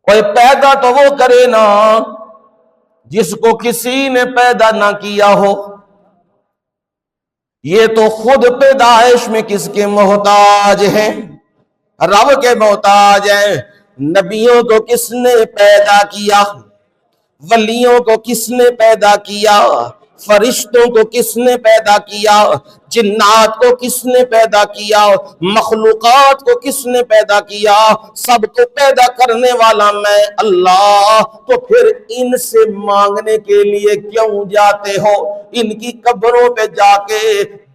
S1: کوئی پیدا تو وہ کرے نا جس کو کسی نے پیدا نہ کیا ہو، یہ تو خود پیدائش میں کس کے محتاج ہیں؟ رب کے محتاج ہیں۔ نبیوں کو کس نے پیدا کیا؟ ولیوں کو کس نے پیدا کیا؟ فرشتوں کو کس نے پیدا کیا؟ جنات کو کس نے پیدا کیا؟ مخلوقات کو کس نے پیدا کیا؟ سب کو پیدا کرنے والا میں اللہ، تو پھر ان سے مانگنے کے لیے کیوں جاتے ہو؟ ان کی قبروں پہ جا کے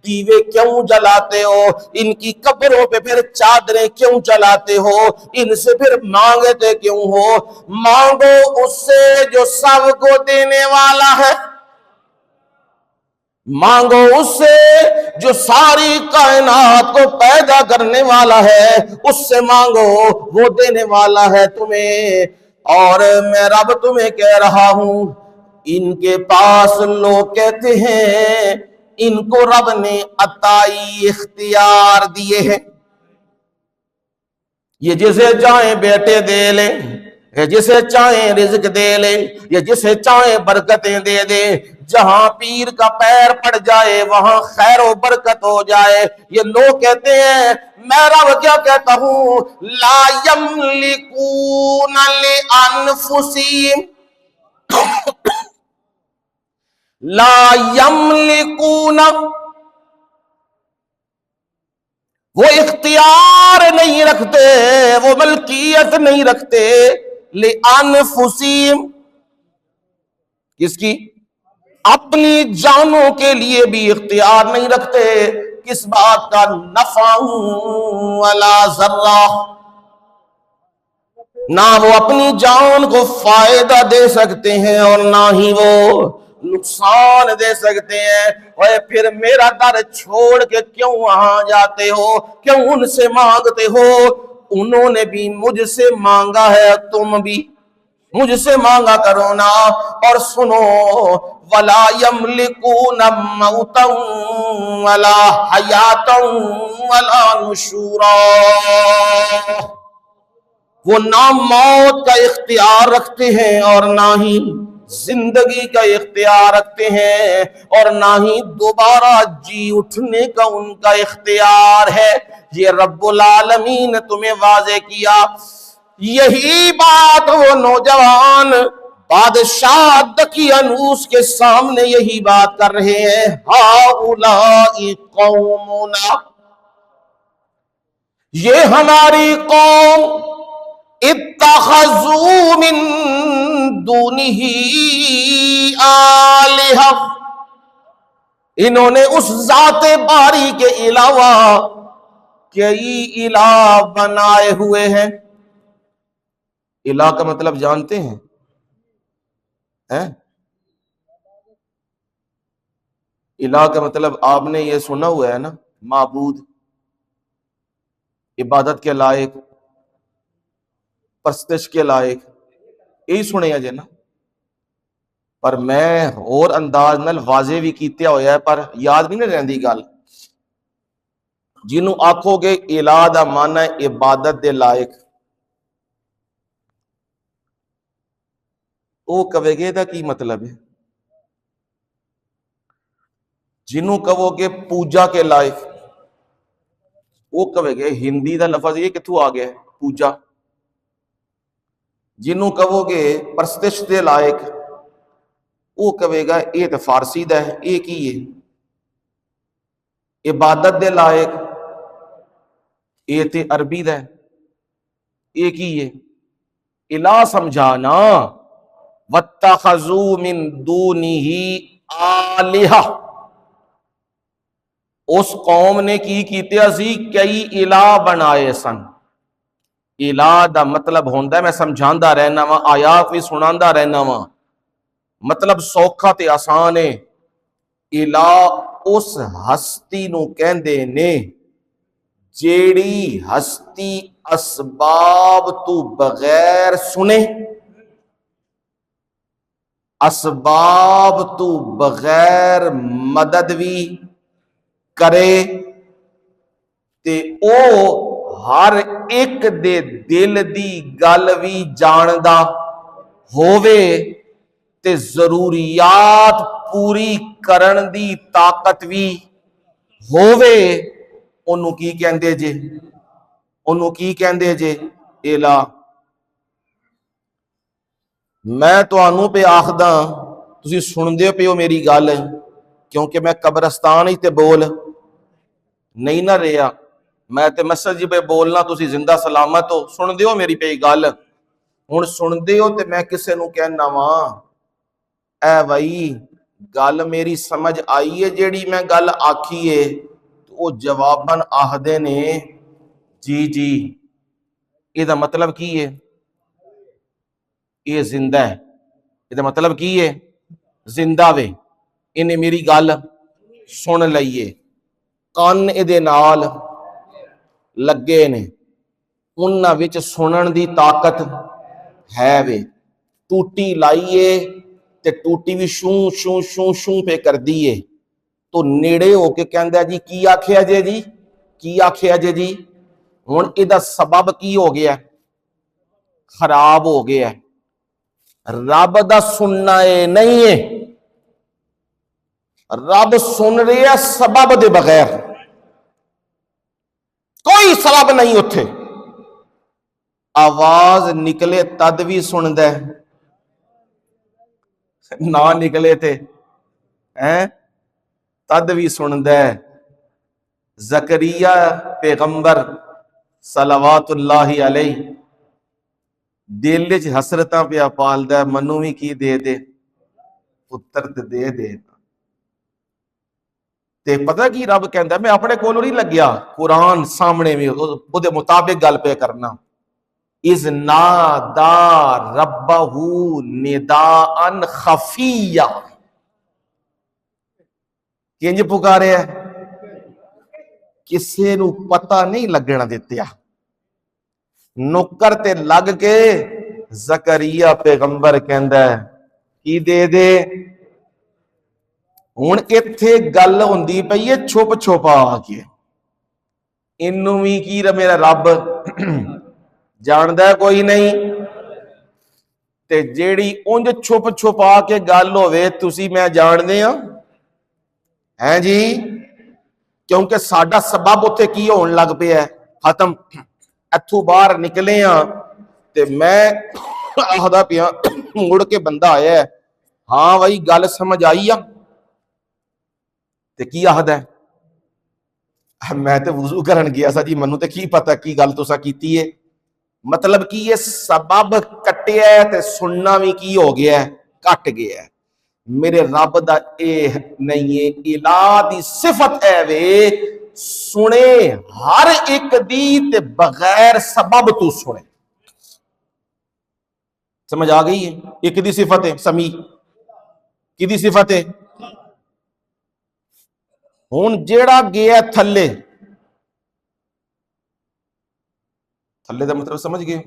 S1: دیوے کیوں جلاتے ہو؟ ان کی قبروں پہ پھر چادریں کیوں جلاتے ہو؟ ان سے پھر مانگتے کیوں ہو؟ مانگو اس سے جو سب کو دینے والا ہے، مانگو اس سے جو ساری کائنات کو پیدا کرنے والا ہے، اس سے مانگو، وہ دینے والا ہے تمہیں۔ اور میں رب تمہیں کہہ رہا ہوں، ان کے پاس لوگ کہتے ہیں ان کو رب نے عطائی اختیار دیے ہیں، یہ جسے چاہیں بیٹے دے لیں، یہ جسے چاہیں رزق دے لیں، یہ جسے چاہیں برکتیں دے دیں، جہاں پیر کا پیر پڑ جائے وہاں خیر و برکت ہو جائے۔ یہ لوگ کہتے ہیں، میں رب کیا کہتا ہوں، لا یملکون لانفسہم، لا یملکون، وہ اختیار نہیں رکھتے، وہ ملکیت نہیں رکھتے، لانفسہم، کس کی؟ اپنی جانوں کے لیے بھی اختیار نہیں رکھتے، کس بات کا؟ نفع ولا ضرہ، نہ وہ اپنی جان کو فائدہ دے سکتے ہیں اور نہ ہی وہ نقصان دے سکتے ہیں۔ اور پھر میرا در چھوڑ کے کیوں وہاں جاتے ہو؟ کیوں ان سے مانگتے ہو؟ انہوں نے بھی مجھ سے مانگا ہے، تم بھی مجھ سے مانگا کرو نا۔ اور سنو، ولا یملکون موتا ولا حیاتا ولا نشورا، وہ نہ موت کا اختیار رکھتے ہیں اور نہ ہی زندگی کا اختیار رکھتے ہیں، اور نہ ہی دوبارہ جی اٹھنے کا ان کا اختیار ہے۔ یہ رب العالمین نے تمہیں واضح کیا۔ یہی بات وہ نوجوان بادشاہ دقیانوس کے سامنے یہی بات کر رہے ہیں، ہؤلاء قومنا، یہ ہماری قوم، اتخذوا من دونہ آلہہ، انہوں نے اس ذات باری کے علاوہ کئی الہ بنائے ہوئے ہیں۔ الہ کا مطلب جانتے ہیں؟ الہ کا مطلب آپ نے یہ سنا ہوا ہے نا، معبود، عبادت کے لائق، پرستش کے لائق، یہی سنے ہیں جی نا۔ پر میں اور انداز نال واضح بھی کیتے ہویا ہے، پر یاد بھی نہیں رہندی گل۔ جنوں آکھو گے الہ دا معنی ہے عبادت دے لائق، وہ کہے گے دا کی مطلب ہے؟ جنوں کہو گے پوجا کے لائق، وہ کہے گے ہندی دا لفظ یہ کتوں آ گیا پوجا، جنوں کہو گے پرستش دے لائق وہ کہے گا یہ تو فارسی دا ہے، یہ کی ہے؟ عبادت دے لائق یہ تے عربی دا ہے، یہ کی ہے؟ الہ سمجھانا وَاتَّخَذُوا مِن دُونِهِ آلِہَةً، اس قوم نے کی کیتے سی کئی الہ بنائے سن۔ الہ دا مطلب ہوندا ہے میں سمجھاندا رہنا وا، آیات بھی سناندا رہنا وا، مطلب سوکھا تے آسان ہے۔ الہ اس ہستی نو کہندے نے جیڑی ہستی اسباب تو بغیر سنے، اسباب تو بغیر مدد بھی کرے، تے او ہر ایک دے دل دی گل بھی جاندا ہووے، تے ضروریات پوری کرن دی طاقت بھی ہووے، انہوں کی کہندے جے؟ انہوں کی کہندے جے؟ الہ۔ میں تانوں پہ آخدا تسی سندے پہ ہو میری گل، کیونکہ میں قبرستان ہی تے بول نہیں نہ رہا، میں تے مسجد پہ بولنا، تسی زندہ سلامت ہو، سندے ہو میری پہ گل، ہن سندے ہو تے میں کسے نو کہنا وا اے بھائی گل میری سمجھ آئی ہے جیڑی میں گل آکھی ہے، تو وہ جواباً آہدے نے جی جی، یہ دا مطلب کی ہے؟ یہ زندہ ہے، یہ دا مطلب کی ہے؟ زندہ وے، انہیں میری گل سن لئیے، کان ادے نال لگے نے، انہاں وچ سنن دی طاقت ہے وے، ٹوٹی لائیے تے ٹوٹی بھی شوں شوں شوں شوں پہ کر دیئے، تو نیڑے ہو کے کہندہ جی کی آکھیا جے جی، کی آکھیا جے جی، ہن ادھا سبب کی ہو گیا؟ خراب ہو گیا۔ رب دا سننا ہے نہیں ہے، رب سن رہے ہے سبب دے بغیر، کوئی سبب نہیں اتھے، آواز نکلے تد بھی سن دے، نہ نکلے تھے تد بھی سن دے۔ زکریا پیغمبر صلوات اللہ علیہ دل وچ حسرتاں پیا پالدا ہے، منو بھی کی دے دے پتر تے دے دے، تے پتہ کی رب کہندا ہے میں اپنے کولوں نہیں لگیا، قرآن سامنے میں او دے مطابق گل پہ کرنا، اذ نادا ربہ نداء خفیہ، کنج پکارے ہے؟ کسے نو پتہ نہیں لگنا دیتیا، نکر تے لگ کے زکریا پیغمبر کہندا ہے کی دے دے، ہن ایتھے گل ہوندی پئی ہے چھپ چھپا کے، انہوں بھی کی میرا رب جاندہ کوئی نہیں، تے جیڑی انج چھپ چھپا کے گل ہوئے تسی میں جاندے ہیں جی، کیونکہ ساڈا سبب اتھے کی ہون لگ پہ ہے ختم، اتھو باہر نکلے ہاں تے میں آہدہ پیا مڑ کے بندہ آیا ہے، ہاں بھائی گل سمجھ آئی ہے تے کی آہد ہے؟ میں تے وضو کرن گیا سا جی، منو تے کی پتہ کی گل تسا کیتی ہے، مطلب کی یہ سبب کٹیا ہے تے سننا بھی کی ہو گیا ہے؟ کٹ گیا ہے۔ میرے رب دا اے نہیں ہے، الہ دی صفت ہے وے سنے ہر ایک دی تے بغیر سبب تو سنے، سمجھ آ گئی ہے؟ ایک دی صفت ہے سمیع، کی دی صفت ہے؟ ہون جیڑا گیا تھلے، تھلے دا مطلب سمجھ گئے؟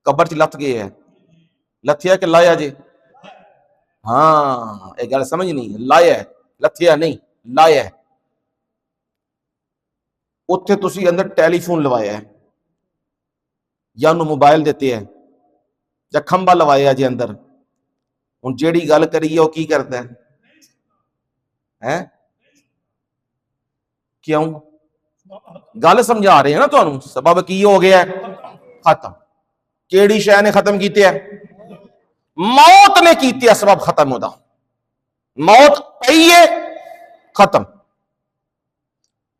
S1: قبر چ لت گئے ہے، لتھیا کہ لایا جے؟ ہاں ایک گل سمجھ نہیں، لایا ہے، لتھیا نہیں لایا ہے، اتھے تسی اندر ٹیلی فون لوایا ہے یا انہوں موبائل دیتے ہیں یا کھمبا لوایا جی اندر، ان جیڑی گل کریے وہ کی کرتا ہے؟ کیوں؟ گل سمجھا رہے ہیں نا تمہیں، سبب کی ہو گیا ہے؟ ختم. کیڑی شے نے ختم کیتے ہے؟ موت نے کیتے ہے سبب ختم ہوتا. موت پئی ہے ختم.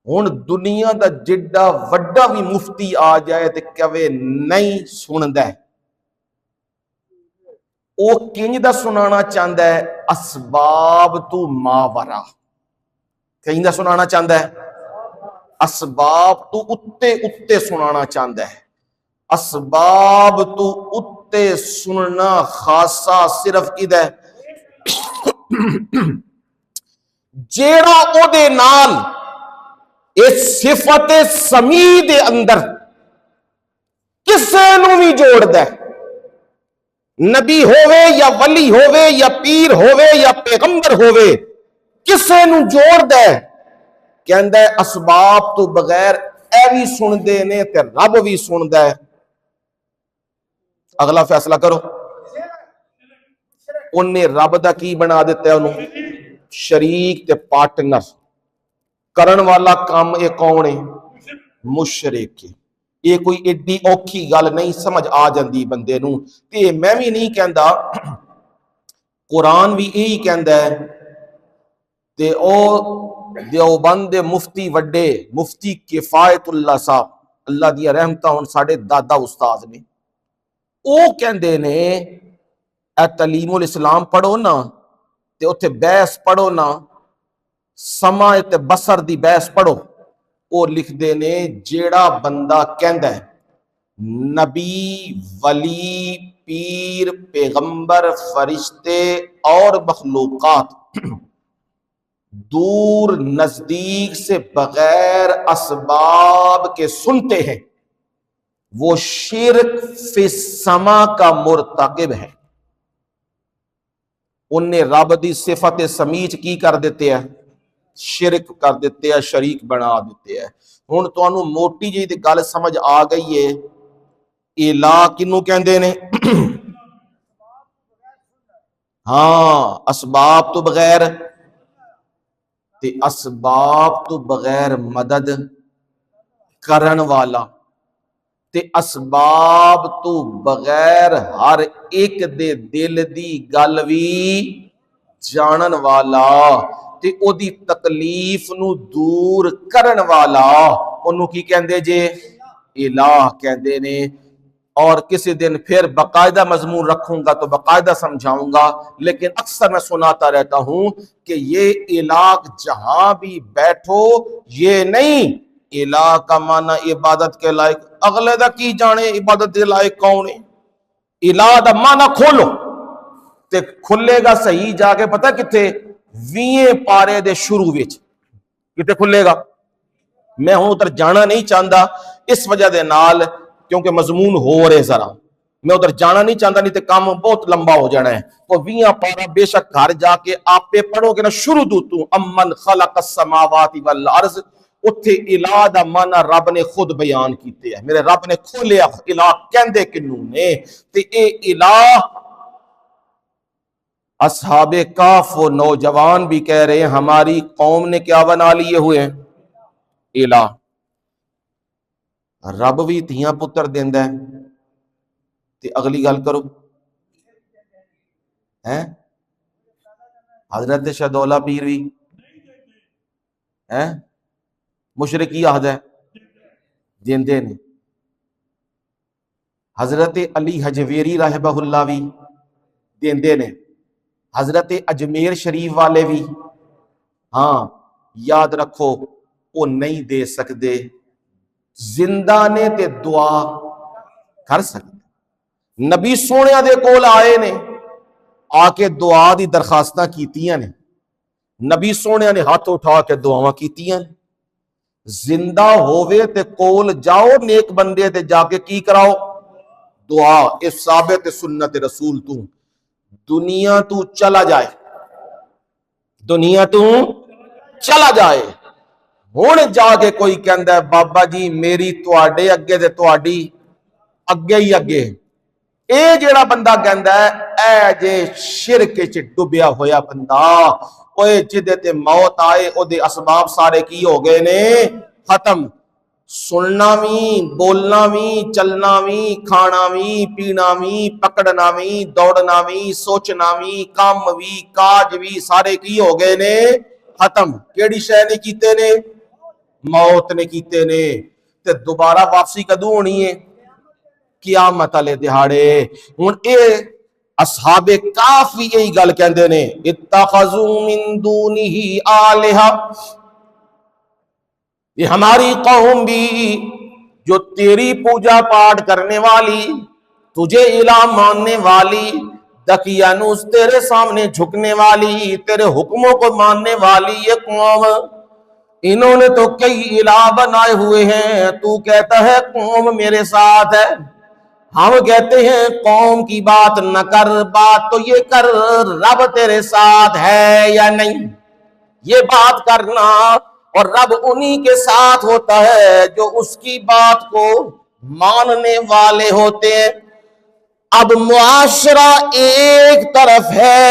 S1: ہن دنیا دا جڈا وڈا بھی مفتی آ جائے تے کہے نہیں سندا ہے، او کنج دا سنانا چاہتا ہے؟ اسباب تو ماورا. کنج دا سنانا چاہتا ہے؟ اسباب تو اتے اتے سنانا چاہتا ہے. اسباب تو اتے سننا خاصا صرف کدھر ہے؟ جیڑا او دے نال اس صفت سمیع دے اندر کسے نو بھی جوڑ دے، نبی ہووے یا ولی ہووے یا پیر ہووے یا پیغمبر ہووے، کسے نو جوڑ دے. کہندا ہے اسباب تو بغیر اے بھی سن دے نے تے رب بھی سن دے. اگلا فیصلہ کرو. انہیں رب دا کی بنا دیتا ہے؟ انہوں شریک تے پارٹنر. کرن والا کام یہ کون ہے؟ مشرک. یہ کوئی ایڈی اوکھی گل نہیں، سمجھ آ جاندی بندے نوں. تے میں بھی نہیں کہندا، قرآن بھی یہی کہندا ہے. تے او دیوبند دے مفتی وڈے مفتی کفایت اللہ صاحب، اللہ دی رحمتاں ہن ساڈے دادا استاد نے، او کہندے نے اے تعلیم الاسلام پڑھو نا تے اوتھے بحث پڑھو نا، سمع تے بصر دی بحث پڑھو. او لکھ دے نے جیڑا بندہ کہندا ہے نبی ولی پیر پیغمبر فرشتے اور مخلوقات دور نزدیک سے بغیر اسباب کے سنتے ہیں، وہ شرک فی السما کا مرتکب ہے. انہیں رب دی صفت سمیع کی کر دیتے ہیں؟ شرک کر دیتے ہیں، شریک بنا دیتے ہیں. ہن تانوں موٹی جی تے گل سمجھ آ گئی ہے. الہ کنوں کہندے نے؟ ہاں اسباب تو بغیر، تے اسباب تو بغیر مدد کرن والا، تے اسباب تو بغیر ہر ایک دے دل دی گل وی جانن والا، تے او دی تکلیف نو دور کرن والا، انہوں کی کہندے جے؟ الہ کہندے نے. اور کسی دن پھر باقاعدہ مضمون رکھوں گا تو باقاعدہ سمجھاؤں گا، لیکن اکثر میں سناتا رہتا ہوں کہ یہ الہ جہاں بھی بیٹھو یہ نہیں. الہ کا معنی عبادت کے لائق، اگلے دا کی جانے عبادت کے لائق کون ہے. الہ دا معنی کھولو تے کھلے گا صحیح جا کے پتہ کتھے؟ 20 پارے دے شروع وچ کتھے کھلے گا. میں ہوں ادھر جانا نہیں چاہتا اس وجہ دے نال کیونکہ مضمون ہو رہے ذرا، میں ادھر جانا نہیں چاہتا، نہیں تے کام بہت لمبا ہو جانا ہے. تو 20 پارا بے شک گھر جا کے آپ پہ پڑھو گے نا شروع تو امن خلق السماوات والارض، اتھے الہ دا معنی رب نے خود بیان کیتے ہیں. میرے رب نے کھولیا الہ کہندے کنوں نے، تے اے الہ اصحاب کہف و نوجوان بھی کہہ رہے ہیں ہماری قوم نے کیا بنا لیے ہوئے ہیں؟ الہ. رب بھی دھیاں پتر دیندا ہے تے اگلی گل کرو ہیں حضرت شہدولہ پیر بھی ہیں مشرکی آہد ہے دیندے نے. حضرت علی حجویری رحمہ اللہ بھی دیندے نے. حضرت اجمیر شریف والے بھی ہاں یاد رکھو وہ نہیں دے سکتے، زندہ نے تے دعا کر سکتے. نبی سونے دے کول آئے نے، آ کے دعا دی درخواستاں کیتیاں نے، نبی سونے نے ہاتھ اٹھا کے دعاواں کیتیاں نے. زندہ ہووے تے کول جاؤ نیک بندے تے جا کے کی کراؤ؟ دعا. اس ثابت سنت رسول تو. دنیا تو چلا جائے، دنیا تو چلا جائے، ہن جا کے کوئی کہندا ہے بابا جی میری تواڈے اگے تے تواڈی اگے ہی اگے. اے جیڑا بندہ کہندا ہے اے جے شرک وچ ڈبیا ہویا بندہ، اوے جدے تے موت آئے او دے اسباب سارے کی ہو گئے نے؟ ختم. سننا بھی، بولنا بھی، چلنا بھی، کھانا بھی، پینا بھی، پکڑنا بھی، دوڑنا بھی، سوچنا بھی، کام بھی، کاج بھی سارے کی ہو گئے نے ختم. کیڑی شے نے کیتے نے؟ موت نے کیتے نے. تے دوبارہ واپسی کدوں ہونی ہے؟ قیامت والے دہاڑے. ہن اے اصحاب کہف بھی یہی گل کہندے نے اتخذوا من دونہ آلہہ، یہ ہماری قوم بھی جو تیری پوجا پاٹ کرنے والی، تجھے الہ ماننے والی، دقیانوس تیرے سامنے جھکنے والی، تیرے حکموں کو ماننے والی یہ قوم، انہوں نے تو کئی الہ بنائے ہوئے ہیں. تو کہتا ہے قوم میرے ساتھ ہے، ہم کہتے ہیں قوم کی بات نہ کر، بات تو یہ کر رب تیرے ساتھ ہے یا نہیں، یہ بات کرنا. اور رب انہی کے ساتھ ہوتا ہے جو اس کی بات کو ماننے والے ہوتے ہیں. اب معاشرہ ایک طرف ہے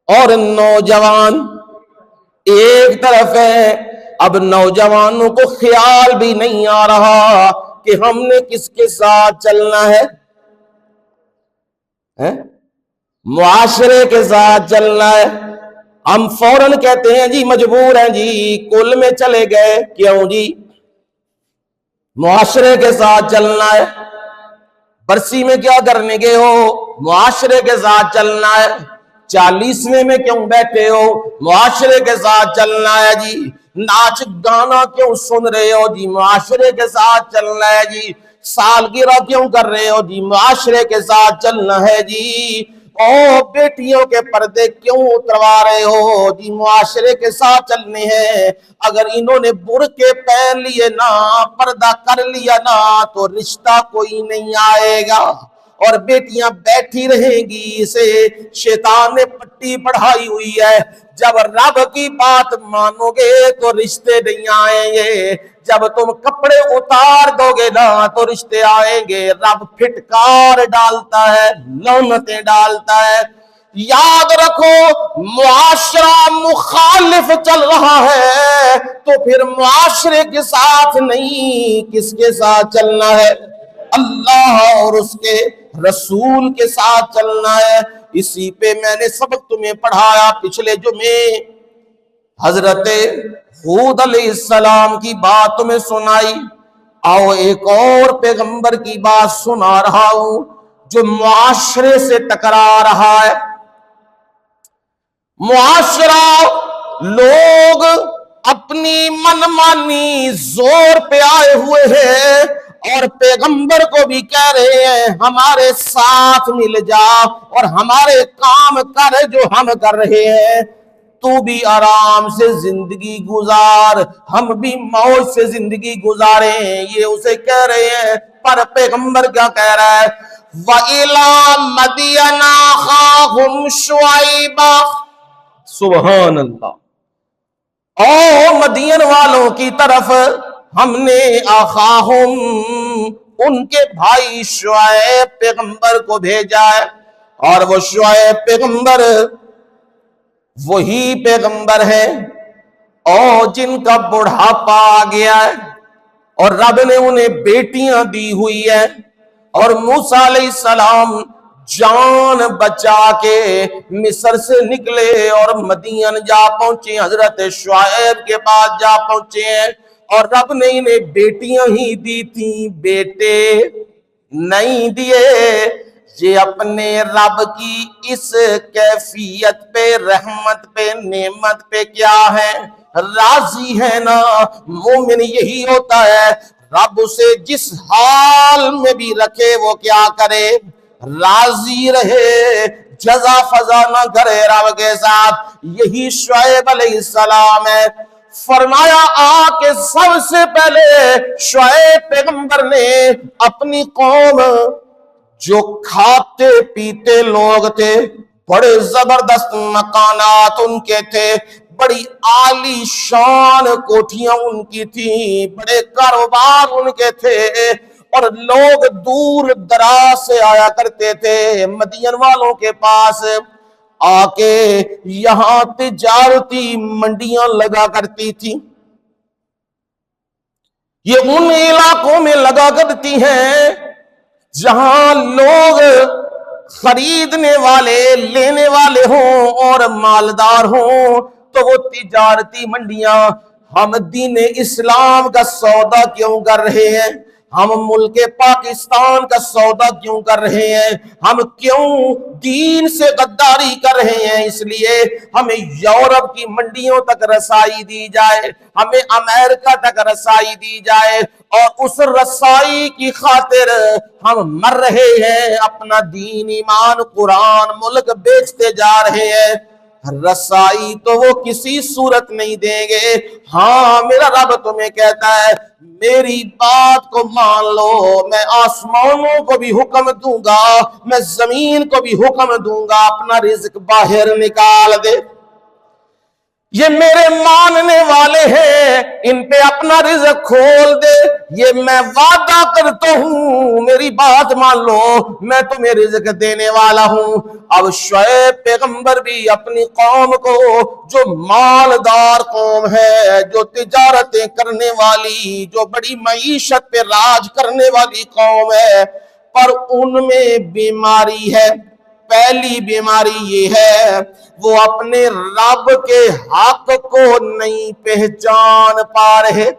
S1: اور نوجوان ایک طرف ہے. اب نوجوانوں کو خیال بھی نہیں آ رہا کہ ہم نے کس کے ساتھ چلنا ہے. معاشرے کے ساتھ چلنا ہے. ہم فوراً کہتے ہیں جی مجبور ہیں جی، کل میں چلے گئے. کیوں جی؟ معاشرے کے ساتھ چلنا ہے. برسی میں کیا کرنے گئے ہو؟ معاشرے کے ساتھ چلنا ہے. 40ویں میں کیوں بیٹھے ہو؟ معاشرے کے ساتھ چلنا ہے جی. ناچ گانا کیوں سن رہے ہو جی؟ معاشرے کے ساتھ چلنا ہے جی. سالگرہ کیوں کر رہے ہو جی؟ معاشرے کے ساتھ چلنا ہے جی. او بیٹیوں کے پردے کیوں اتروا رہے ہو جی؟ معاشرے کے ساتھ چلنے ہیں. اگر انہوں نے برقعے پہن لیے نا، پردہ کر لیا نا، تو رشتہ کوئی نہیں آئے گا. اور بیٹیاں بیٹھی رہیں گی، اسے شیطان نے پٹی پڑھائی ہوئی ہے. جب رب کی بات مانو گے تو رشتے نہیں آئیں گے، جب تم کپڑے اتار دو گے نا تو رشتے آئیں گے. رب پھٹکار ڈالتا ہے، لعنتیں ڈالتا ہے. یاد رکھو معاشرہ مخالف چل رہا ہے تو پھر معاشرے کے ساتھ نہیں، کس کے ساتھ چلنا ہے؟ اللہ اور اس کے رسول کے ساتھ چلنا ہے. اسی پہ میں نے سبق تمہیں پڑھایا پچھلے جمعے. حضرت ہود علیہ السلام کی بات تمہیں سنائی. آؤ ایک اور پیغمبر کی بات سنا رہا ہوں جو معاشرے سے ٹکرا رہا ہے. معاشرہ، لوگ اپنی منمانی زور پہ آئے ہوئے ہیں اور پیغمبر کو بھی کہہ رہے ہیں ہمارے ساتھ مل جا اور ہمارے کام کر جو ہم کر رہے ہیں. تو بھی آرام سے زندگی گزار، ہم بھی موج سے زندگی گزاریں، یہ اسے کہہ رہے ہیں. پر پیغمبر کیا کہہ رہا ہے؟ وَإِلَىٰ مَدْيَنَ أَخَاهُمْ شُعَيْبًا. سبحان اللہ. او مدین والوں کی طرف ہم نے آخاہم، ان کے بھائی شعیب پیغمبر کو بھیجا ہے. اور وہ شعیب پیغمبر وہی پیغمبر ہے اور جن کا بڑھاپا آ گیا ہے اور رب نے انہیں بیٹیاں دی ہوئی ہیں. اور موسیٰ علیہ السلام جان بچا کے مصر سے نکلے اور مدین جا پہنچے، حضرت شعیب کے پاس جا پہنچے ہیں. اور رب نے انہیں بیٹیاں ہی دی تھیں، بیٹے نہیں دیے. یہ اپنے رب کی اس کیفیت پہ، رحمت پہ، نعمت پہ کیا ہے؟ راضی ہے نا. مومن یہی ہوتا ہے، رب اسے جس حال میں بھی رکھے وہ کیا کرے؟ راضی رہے، جزا فضا نہ کرے رب کے ساتھ. یہی شعیب علیہ السلام ہے. فرمایا آ کے سب سے پہلے شعیب پیغمبر نے اپنی قوم، جو کھاتے پیتے لوگ تھے، بڑے زبردست مکانات ان کے تھے، بڑی عالی شان کوٹھیاں ان کی تھیں، بڑے کاروبار ان کے تھے، اور لوگ دور دراز سے آیا کرتے تھے مدین والوں کے پاس. آ کے یہاں تجارتی منڈیاں لگا کرتی تھی. یہ ان علاقوں میں لگا کرتی ہیں جہاں لوگ خریدنے والے لینے والے ہوں اور مالدار ہوں، تو وہ تجارتی منڈیاں ہم دین اسلام کا سودا کیوں کر رہے ہیں؟ ہم ملک پاکستان کا سودا کیوں کر رہے ہیں؟ ہم کیوں دین سے غداری کر رہے ہیں؟ اس لیے ہمیں یورپ کی منڈیوں تک رسائی دی جائے، ہمیں امریکہ تک رسائی دی جائے، اور اس رسائی کی خاطر ہم مر رہے ہیں، اپنا دین ایمان قرآن ملک بیچتے جا رہے ہیں۔ رسائی تو وہ کسی صورت نہیں دیں گے۔ ہاں میرا رب تمہیں کہتا ہے میری بات کو مان لو، میں آسمانوں کو بھی حکم دوں گا، میں زمین کو بھی حکم دوں گا، اپنا رزق باہر نکال دے۔ یہ میرے ماننے والے ہیں، ان پہ اپنا رزق کھول دے، یہ میں وعدہ کرتا ہوں، میری بات مان لو، میں تمہیں رزق دینے والا ہوں۔ اب شعیب پیغمبر بھی اپنی قوم کو، جو مالدار قوم ہے، جو تجارتیں کرنے والی، جو بڑی معیشت پہ راج کرنے والی قوم ہے، پر ان میں بیماری ہے۔ پہلی بیماری یہ ہے وہ اپنے رب کے حق کو نہیں پہچان پا رہے۔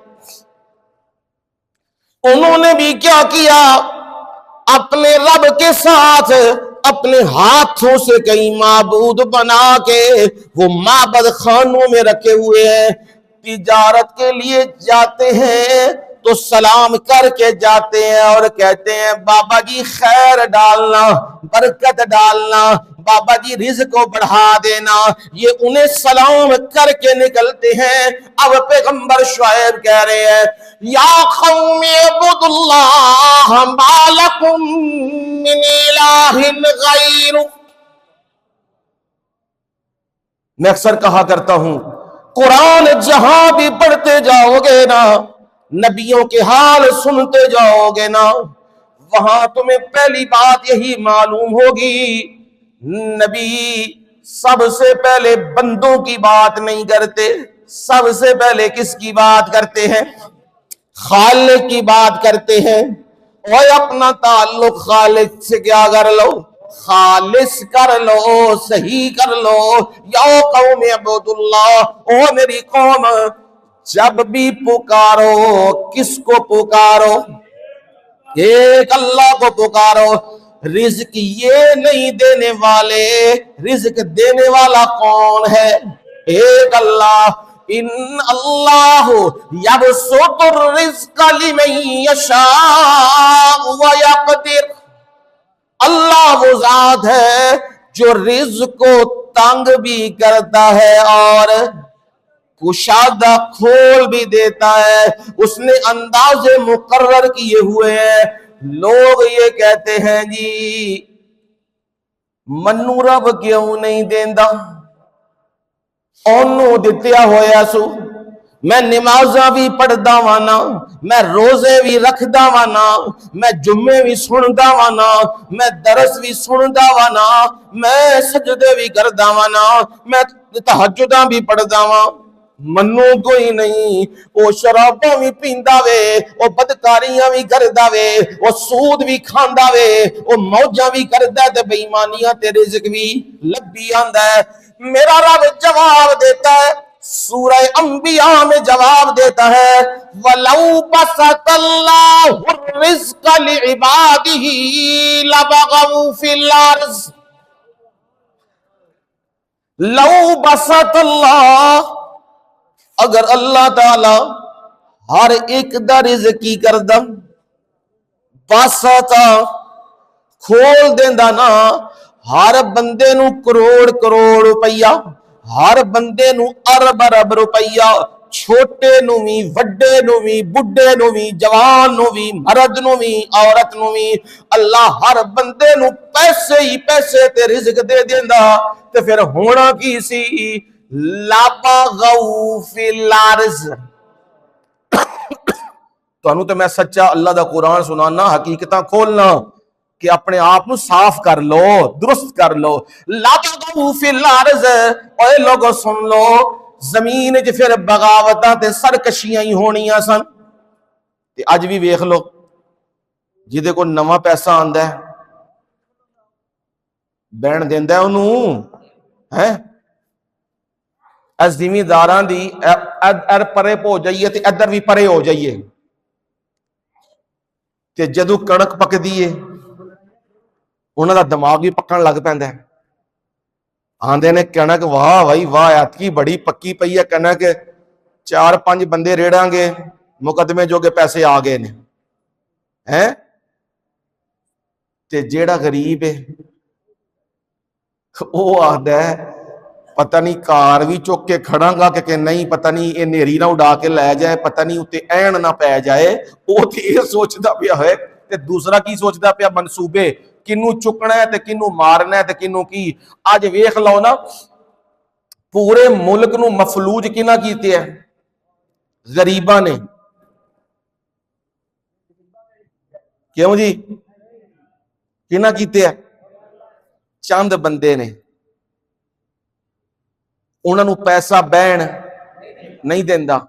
S1: انہوں نے بھی کیا کیا؟ اپنے رب کے ساتھ اپنے ہاتھوں سے کئی معبود بنا کے وہ معبد خانوں میں رکھے ہوئے ہیں۔ تجارت کے لیے جاتے ہیں تو سلام کر کے جاتے ہیں اور کہتے ہیں بابا جی خیر ڈالنا، برکت ڈالنا، بابا جی رزق کو بڑھا دینا، یہ انہیں سلام کر کے نکلتے ہیں۔ اب پیغمبر شعیب کہہ رہے ہیں یا قوم اعبدوا اللہ ما لکم من الہ غیرہ۔ میں اکثر کہا کرتا ہوں قرآن جہاں بھی پڑھتے جاؤ گے نا، نبیوں کے حال سنتے جاؤ گے نا، وہاں تمہیں پہلی بات یہی معلوم ہوگی، نبی سب سے پہلے بندوں کی بات نہیں کرتے، سب سے پہلے کس کی بات کرتے ہیں؟ خالق کی بات کرتے ہیں۔ اور اپنا تعلق خالق سے کیا کر لو؟ خالص کر لو، صحیح کر لو۔ یا قوم اعبدوا اللہ، او میری قوم، جب بھی پکارو کس کو پکارو؟ ایک اللہ کو پکارو۔ رزق یہ نہیں دینے والے، رزق دینے والا کون ہے؟ ایک اللہ۔ ان اللہ یبسط الرزق لمن یشاء ویقدر، اللہ وہ ذات ہے جو رزق کو تنگ بھی کرتا ہے اور کشادہ کھول بھی دیتا ہے، اس نے اندازے مقرر کیے ہوئے ہیں۔ لوگ یہ کہتے ہیں جی منو رب کیوں نہیں دیندا، اونوں دتیا ہویا سو، میں نمازاں بھی پڑھدا وانا، میں روزے بھی رکھدا وانا، میں جمعے بھی سندا وانا، میں درس بھی سندا وانا، میں سجدے بھی کردا وانا، میں تہجداں بھی پڑھدا واں، منو کوئی نہیں۔ وہ شراباں بھی پیندا وے، وہ بدکاریاں بھی کردا وے، وہ سود بھی کھاندا وے، وہ موجاں بھی کردا تے بے ایمانیاں تے رزق بھی لبھی آندا ہے۔ میرا رب جواب دیتا ہے، سورہ انبیاء میں جواب دیتا ہے وَلَوْ بَسَطَ اللَّهُ الرِّزْقَ لِعِبَادِهِ لَبَغَوْا فِي الْأَرْضِ۔ لَوْ بَسَطَ اللَّهُ، اگر اللہ تعالی ہر ایک دا رزق کی کردہ باسطا کھول دیندا نا، ہر بندے نو کروڑ کروڑ روپیہ، ہر بندے نو ارب ارب روپیہ، چھوٹے نو بھی وڈے نو بھی بڈھے نو بھی جوان نو بھی مرد نو بھی عورت نو بھی، اللہ ہر بندے نو پیسے ہی پیسے تے رزق دے دیندا، تے پھر ہونا کی سی؟ لَبَغَوْا فِي الْأَرْضِ۔ تو تے میں سچا اللہ دا قرآن سنانا، حقیقتاں کھولنا کہ اپنے آپ نو صاف کر لو، درست کر لو۔ لَبَغَوْا فِي الْأَرْضِ، اے لوگو سن لو، زمین جو پھر بغاوتاں تے سرکشیاں ہی ہونیاں سن۔ ਤੇ ਅੱਜ ਵੀ ਵੇਖ ਲਓ ਜਿਹਦੇ ਕੋਲ ਨਵਾਂ ਪੈਸਾ ਆਂਦਾ ਹੈ ਬਹਿਣ ਦਿੰਦਾ ਉਹਨੂੰ ਹੈ। ਇਸ ਜ਼ਿਮੀਦਾਰਾਂ ਦੀ ਇਧਰ ਪਰੇ ਹੋ ਜਾਈਏ ਤੇ ਇੱਧਰ ਵੀ ਪਰੇ ਹੋ ਜਾਈਏ ਤੇ ਜਦੋਂ ਕਣਕ ਪੱਕਦੀ ਏ ਉਹਨਾਂ ਦਾ ਦਿਮਾਗ ਵੀ ਪੱਕਣ ਲੱਗ ਪੈਂਦਾ ਹੈ। ਆਂਦੇ ਨੇ ਕਣਕ ਵਾਹ ਭਾਈ ਵਾਹ ਐਤਕੀ ਬੜੀ ਪੱਕੀ ਪਈ ਹੈ ਕਣਕ, 4-5 ਬੰਦੇ ਰੇੜਾਂਗੇ ਮੁਕੱਦਮੇ ਜੋਗੇ ਪੈਸੇ ਆ ਗਏ ਨੇ ਹੈ। ਤੇ ਜਿਹੜਾ ਗਰੀਬ ਹੈ ਉਹ ਆਖਦਾ ਪਤਾ ਨਹੀਂ ਕਾਰ ਵੀ ਚੁੱਕ ਕੇ ਖੜਾਂਗਾ ਕਿ ਨਹੀਂ, ਪਤਾ ਨਹੀਂ ਇਹ ਨੇਰੀ ਨਾ ਉਡਾ ਕੇ ਲੈ ਜਾਏ, ਪਤਾ ਨਹੀਂ ਉੱਤੇ ਐਣ ਨਾ ਪੈ ਜਾਏ। ਉਹ ਤੇ ਇਹ ਸੋਚਦਾ ਪਿਆ ਹੈ ਤੇ ਦੂਸਰਾ ਕੀ ਸੋਚਦਾ ਪਿਆ, ਮਨਸੂਬੇ ਕਿਹਨੂੰ ਚੁੱਕਣਾ ਹੈ ਤੇ ਕਿਹਨੂੰ ਮਾਰਨਾ ਹੈ ਤੇ ਕਿਹਨੂੰ ਕੀ। ਅੱਜ ਵੇਖ ਲਓ ਨਾ ਪੂਰੇ ਮੁਲਕ ਨੂੰ ਮਫਲੂਜ ਕਿਹਨਾਂ ਕੀਤੇ ਹੈ, ਗਰੀਬਾਂ ਨੇ। ਕਿਉਂ ਜੀ, ਕਿਹਨਾਂ ਕੀਤੇ ਹੈ, ਚੰਦ ਬੰਦੇ ਨੇ। ਉਹਨਾਂ ਨੂੰ ਪੈਸਾ ਬਹਿਣ ਨਹੀਂ ਦਿੰਦਾ,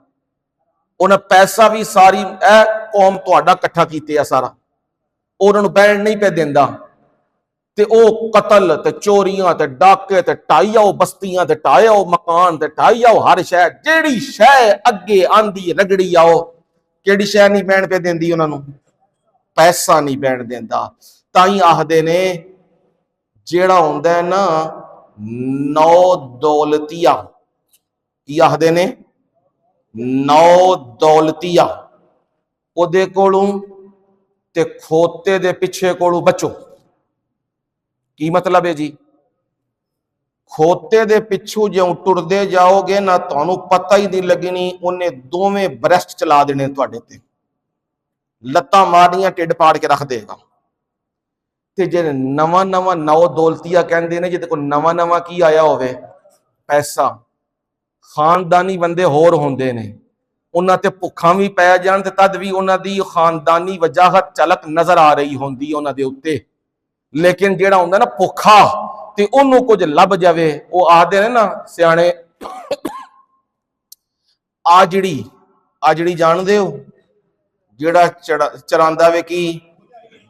S1: ਉਹਨਾਂ ਪੈਸਾ ਵੀ ਸਾਰੀ ਇਹ ਕੌਮ ਤੁਹਾਡਾ ਇਕੱਠਾ ਕੀਤੇ ਆ ਸਾਰਾ, ਉਹਨਾਂ ਨੂੰ ਬਹਿਣ ਨਹੀਂ ਪੈ ਦਿੰਦਾ। ਤੇ ਉਹ ਕਤਲ ਤੇ ਚੋਰੀਆਂ ਤੇ ਡਾਕੇ ਤੇ ਢਾਈ ਆਓ ਬਸਤੀਆਂ ਤੇ ਢਾਏ ਆਓ ਮਕਾਨ ਤੇ ਢਾਈ ਆਓ ਹਰ ਸ਼ੈ, ਜਿਹੜੀ ਸ਼ੈ ਅੱਗੇ ਆਂਦੀ ਰਗੜੀ ਆਓ। ਕਿਹੜੀ ਸ਼ੈ ਨਹੀਂ ਬਹਿਣ ਪੈ ਦਿੰਦੀ ਉਹਨਾਂ ਨੂੰ, ਪੈਸਾ ਨਹੀਂ ਬਹਿਣ ਦਿੰਦਾ। ਤਾਂ ਹੀ ਆਖਦੇ ਨੇ ਜਿਹੜਾ ਹੁੰਦਾ ਹੈ ਨਾ ਨੌ ਦੌਲਤੀਆ, ਕੀ ਆਖਦੇ ਨੇ, ਨੌ ਦੌਲਤੀਆ, ਉਹਦੇ ਕੋਲੋਂ ਤੇ ਖੋਤੇ ਦੇ ਪਿੱਛੇ ਕੋਲੋਂ ਬਚੋ। ਕੀ ਮਤਲਬ ਹੈ ਜੀ, ਖੋਤੇ ਦੇ ਪਿੱਛੋਂ ਜਿਉਂ ਟੁਰਦੇ ਜਾਓਗੇ ਨਾ ਤੁਹਾਨੂੰ ਪਤਾ ਹੀ ਨਹੀਂ ਲੱਗਣੀ, ਉਹਨੇ ਦੋਵੇਂ ਬ੍ਰੈਸਟ ਚਲਾ ਦੇਣੇ ਤੁਹਾਡੇ ਤੇ, ਲੱਤਾਂ ਮਾਰਨੀਆਂ, ਢਿੱਡ ਪਾੜ ਕੇ ਰੱਖ ਦੇਗਾ। ਤੇ ਜਿਹੜੇ ਨਵਾਂ ਨਵਾਂ ਨੌ ਦੌਲਤੀਆ ਕਹਿੰਦੇ ਨੇ, ਜਿਹਦੇ ਕੋਲ ਨਵਾਂ ਨਵਾਂ ਕੀ ਆਇਆ ਹੋਵੇ ਪੈਸਾ, ਖਾਨਦਾਨੀ ਬੰਦੇ ਹੋਰ ਹੁੰਦੇ ਨੇ, ਉਹਨਾਂ ਤੇ ਭੁੱਖਾਂ ਵੀ ਪੈ ਜਾਣ ਤੇ ਤਦ ਵੀ ਉਹਨਾਂ ਦੀ ਖਾਨਦਾਨੀ ਵਜਾਹਤ ਝਲਕ ਨਜ਼ਰ ਆ ਰਹੀ ਹੁੰਦੀ ਉਹਨਾਂ ਦੇ ਉੱਤੇ। ਲੇਕਿਨ ਜਿਹੜਾ ਹੁੰਦਾ ਨਾ ਭੁੱਖਾ ਤੇ ਉਹਨੂੰ ਕੁਝ ਲੱਭ ਜਾਵੇ, ਉਹ ਆਖਦੇ ਨੇ ਨਾ ਸਿਆਣੇ, ਆਜੜੀ ਜਾਣਦੇ ਹੋ, ਜਿਹੜਾ ਚਰਾਂਦਾ ਵੇ ਕੀ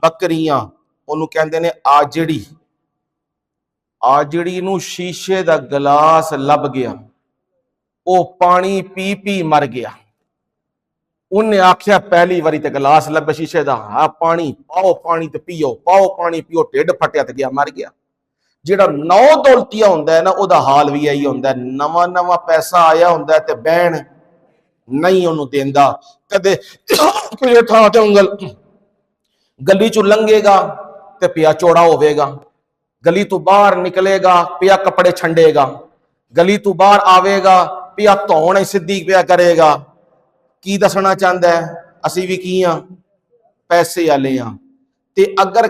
S1: ਬੱਕਰੀਆਂ, ਉਹਨੂੰ ਕਹਿੰਦੇ ਨੇ ਆਜੜੀ। ਆਜੜੀ ਨੂੰ ਸ਼ੀਸ਼ੇ ਦਾ ਗਲਾਸ ਲੱਭ ਗਿਆ, ਉਹ ਪਾਣੀ ਪੀ ਪੀ ਮਰ ਗਿਆ। ਉਹਨੇ ਆਖਿਆ ਪਹਿਲੀ ਵਾਰੀ ਤੇ ਗਲਾਸ ਲੱਭੇ ਸ਼ੀਸ਼ੇ ਦਾ, ਹਾਂ ਪਾਣੀ ਪਾਓ, ਪਾਣੀ ਤੇ ਪੀਓ, ਪਾਓ ਪਾਣੀ ਪੀਓ, ਢਿੱਡ ਫਟਿਆ ਤੇ ਗਿਆ, ਮਰ ਗਿਆ। ਜਿਹੜਾ ਨੌ ਦੌਲਤੀਆ ਹੁੰਦਾ ਹੈ ਨਾ, ਉਹਦਾ ਹਾਲ ਵੀ ਇਹੀ ਹੁੰਦਾ, ਨਵਾਂ ਨਵਾਂ ਪੈਸਾ ਆਇਆ ਹੁੰਦਾ ਤੇ ਬਹਿਣ ਨਹੀਂ ਉਹਨੂੰ ਦਿੰਦਾ। ਕਦੇ ਕਿਸੇ ਥਾਂ ਤੇ ਉਂਗਲ ਗਲੀ ਚੋਂ ਲੰਘੇਗਾ ਤੇ ਪਿਆ ਚੌੜਾ ਹੋਵੇਗਾ, ਗਲੀ ਤੋਂ ਬਾਹਰ ਨਿਕਲੇਗਾ ਪਿਆ ਕੱਪੜੇ ਛੰਡੇਗਾ, ਗਲੀ ਤੋਂ ਬਾਹਰ ਆਵੇਗਾ ਪਿਆ ਧੌਣ ਸਿੱਧੀ ਪਿਆ ਕਰੇਗਾ। ਕੀ ਦੱਸਣਾ ਚਾਹੁੰਦਾ ਹੈ, ਅਸੀਂ ਵੀ ਕੀ ਆ, ਪੈਸੇ ਵਾਲੇ ਆ। ਤੇ ਅਗਰ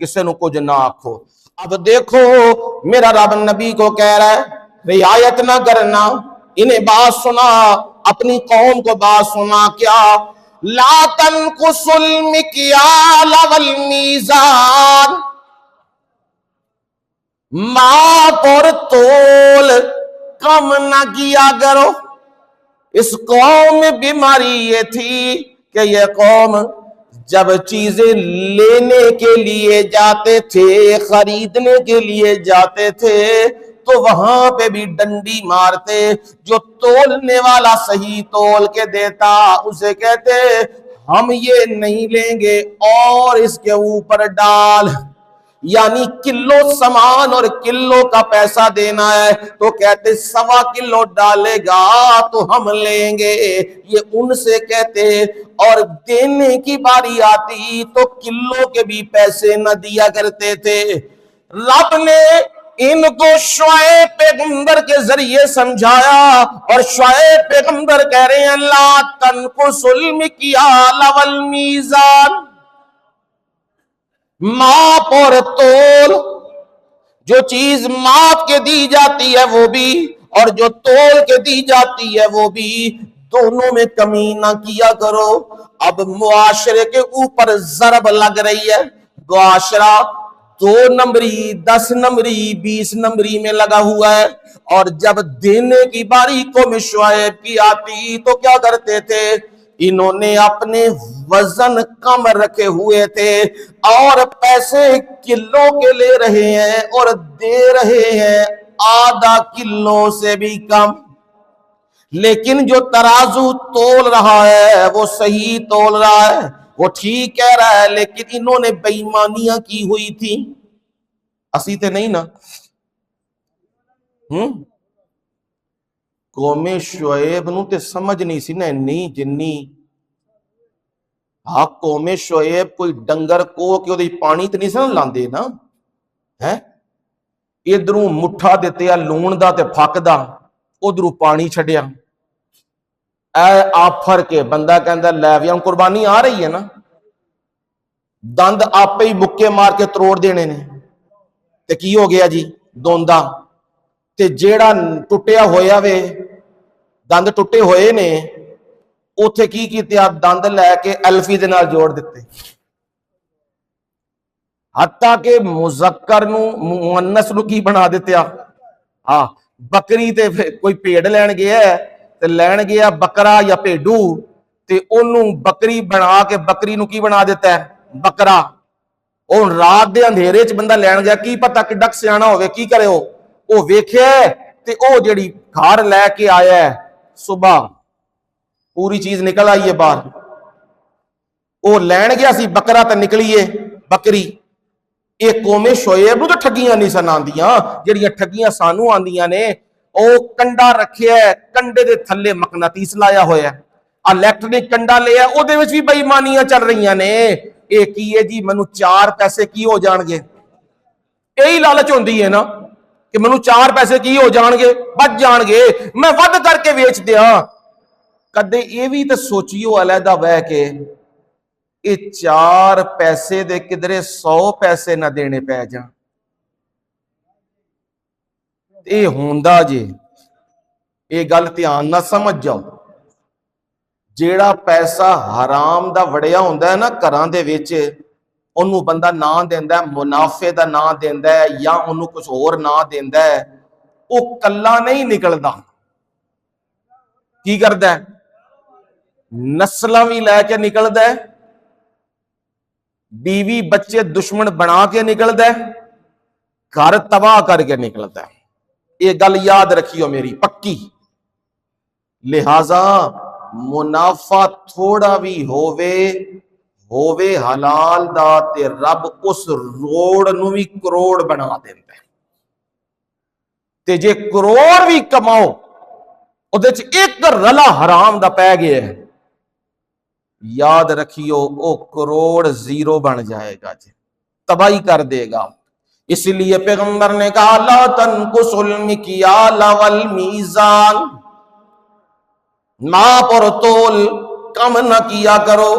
S1: کسی نو کچھ نہ آکھو۔ اب دیکھو میرا رب نبی کو کہہ رہا ہے رعایت نہ کرنا، انہیں بات سنا، اپنی قوم کو بات سنا، کیا لا تنقصوا المکیال والمیزان، ماپ اور تول کم نہ کیا کرو۔ اس قوم میں بیماری یہ تھی کہ یہ قوم جب چیزیں لینے کے لیے جاتے تھے، خریدنے کے لیے جاتے تھے، تو وہاں پہ بھی ڈنڈی مارتے، جو تولنے والا صحیح تول کے دیتا اسے کہتے ہم یہ نہیں لیں گے اور اس کے اوپر ڈال، یعنی کلو سامان اور کلو کا پیسہ دینا ہے تو کہتے 1.25 کلو ڈالے گا تو ہم لیں گے، یہ ان سے کہتے، اور دینے کی باری آتی تو کلو کے بھی پیسے نہ دیا کرتے تھے۔ رب نے ان کو شعیب پیغمبر کے ذریعے سمجھایا، اور شعیب پیغمبر کہہ رہے ہیں لا تنقصوا المکیال والمیزان، ماپ اور تول، جو چیز ماپ کے دی جاتی ہے وہ بھی اور جو تول کے دی جاتی ہے وہ بھی، دونوں میں کمی نہ کیا کرو۔ اب معاشرے کے اوپر ضرب لگ رہی ہے، معاشرہ 2 نمبری 10 نمبری 20 نمبری میں لگا ہوا ہے، اور جب دینے کی باری قوم شعیب کی آتی تو کیا کرتے تھے، انہوں نے اپنے وزن کم رکھے ہوئے تھے اور پیسے کلو کے لے رہے ہیں اور دے رہے ہیں آدھا کلو سے بھی کم، لیکن جو ترازو تول رہا ہے وہ صحیح تول رہا ہے، وہ ٹھیک کہہ رہا ہے، لیکن انہوں نے بے ایمانیاں کی ہوئی تھی، اسی تے نہیں نا۔ قوم شعیب نو تے سمجھ نہیں سی نا انی جنی، ہاں قوم شعیب کوئی ڈنگر کو کہ وہ پانی تے نہیں سن لاندے نا، ہے ادھروں مٹھا دیتے لون دا تے پھک دا، ادھروں پانی چھڑیا، اے آفر کے بندہ کہندا لے ویاں قربانی آ رہی ہے نا، دند آپ ہی مکے مار کے تروڑ دینے نے، تے کی ہو گیا جی دوندا، تے جیڑا ٹوٹیا ہویا وے دند ٹوٹے ہوئے نے اوتھے کی کیتے دند لے کے الفی دے نال جوڑ دیتے، حتیٰ کہ مذکر نو مؤنث نو کی بنا دیتے ہاں بکری تے کوئی پیڑ لین گیا ہے تے لین گیا بکرا یا پیڈو تے انہوں بکری بنا کے بکری نو کی بنا دیتا ہے بکرا، اور رات دے اندھیرے چ بندہ لین گیا کی پتہ کہ ڈک سیانا ہوئے کی کرے ہو، او ویکھیا ہے تے او جڑی گھر لے کے آیا ہے صبح پوری چیز نکل آئی ہے باہر، او لین گیا سی بکرا تے نکلیے بکری، ایک قوم شعیب نو تو ٹھگیاں نہیں سن آندیاں، جڑیاں ٹھگیاں سانو آندیاں نے، او کنڈا رکھیا ہے کنڈے دے تھلے مقناطیس لایا ہویا ہے، الیکٹرک کنڈا لیا او دے وچ بھی بے ایمانیاں چل رہی نے، اے کی ہے جی منو 4 پیسے کی ہو جان گے، یہی لالچ ہوندی ہے نا کہ منو 4 پیسے کی ہو جان گے بچ جان گے میں ود کر کے ویچ دیاں، کدے یہ بھی تو سوچیو علیحدہ بہ کے یہ 4 پیسے دے کدرے 100 پیسے نہ دینے پہ جان، یہ ہوندا جی یہ گل دھیان نہ سمجھ جاؤ، جیڑا پیسہ حرام دا وڑیا ہوندا ہے نا گھراں دے وچ، انہوں بندہ نہ دیندا ہے منافع دا نہ دیندا ہے یا انہوں کچھ اور نہ دیندا ہے، وہ کلا نہیں نکلدا، کی کردا ہے نسلاں بھی لے کے نکلدا ہے، بیوی بچے دشمن بنا کے نکلدا ہے، گھر تباہ کر کے نکلدا ہے، یہ گل یاد رکھیو میری پکی، لہذا منافع تھوڑا بھی ہووے حلال دا تے رب اس روڑ نو بھی کروڑ بنا دیندا ہے، تے جے کروڑ بھی کماؤ اودے چ ایک رلا حرام دا پہ گیا ہے، یاد رکھیو او کروڑ زیرو بن جائے گا جی، تباہی کر دے گا، اس لیے پیغمبر نے کہا لا تنقصوا المکیال والمیزان، ماپ اور تول کم نہ کیا کرو،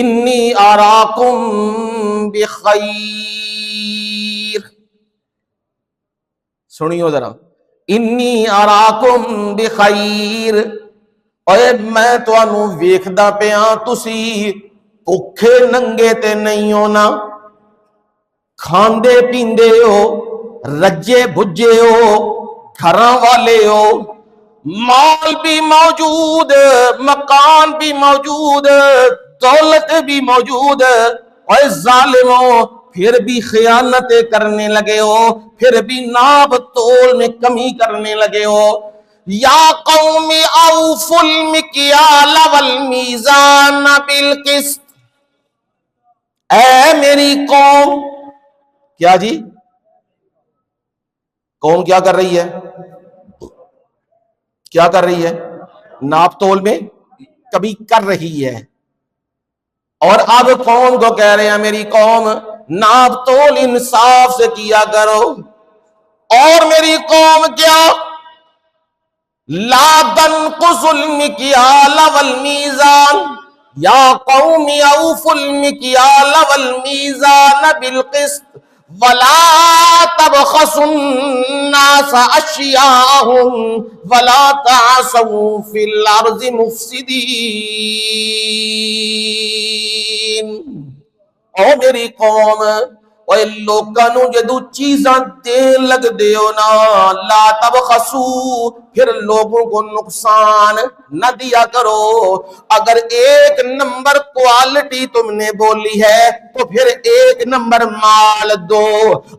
S1: انی اراکم بخیر، سنیو ذرا، انی اراکم بخیر، اے میں تانوں ویکھدا پیاں تسی بھکھے ننگے تے نہیں ہونا، کھاندے پیندے ہو، رجے بھجے ہو، گھراں والے ہو، مال بھی موجود، مکان بھی موجود، دولت بھی موجود، اور ظالموں پھر بھی خیانتیں کرنے لگے ہو، پھر بھی ناپ تول میں کمی کرنے لگے ہو۔ یا قوم اوفوا المکیال والمیزان بالقسط، اے میری قوم، کیا جی قوم کیا کر رہی ہے؟ کیا کر رہی ہے؟ ناپ تول میں کبھی کر رہی ہے، اور اب قوم کو کہہ رہے ہیں میری قوم ناپ تول انصاف سے کیا کرو، اور میری قوم کیا؟ لا تنقصوا المکیال والمیزان، یا قوم اوفوا المکیال والمیزان بالقسط ولا تبخسوا الناس اشیاءهم ولا تعثوا فی الارض مفسدین۔ او میری قوم، اوے لوکاں نوں جدوں چیزاں دین لگ دیو نا، لا تبخسو، پھر لوگوں کو نقصان نہ دیا کرو۔ اگر ایک نمبر کوالٹی تم نے بولی ہے تو پھر ایک نمبر مال دو۔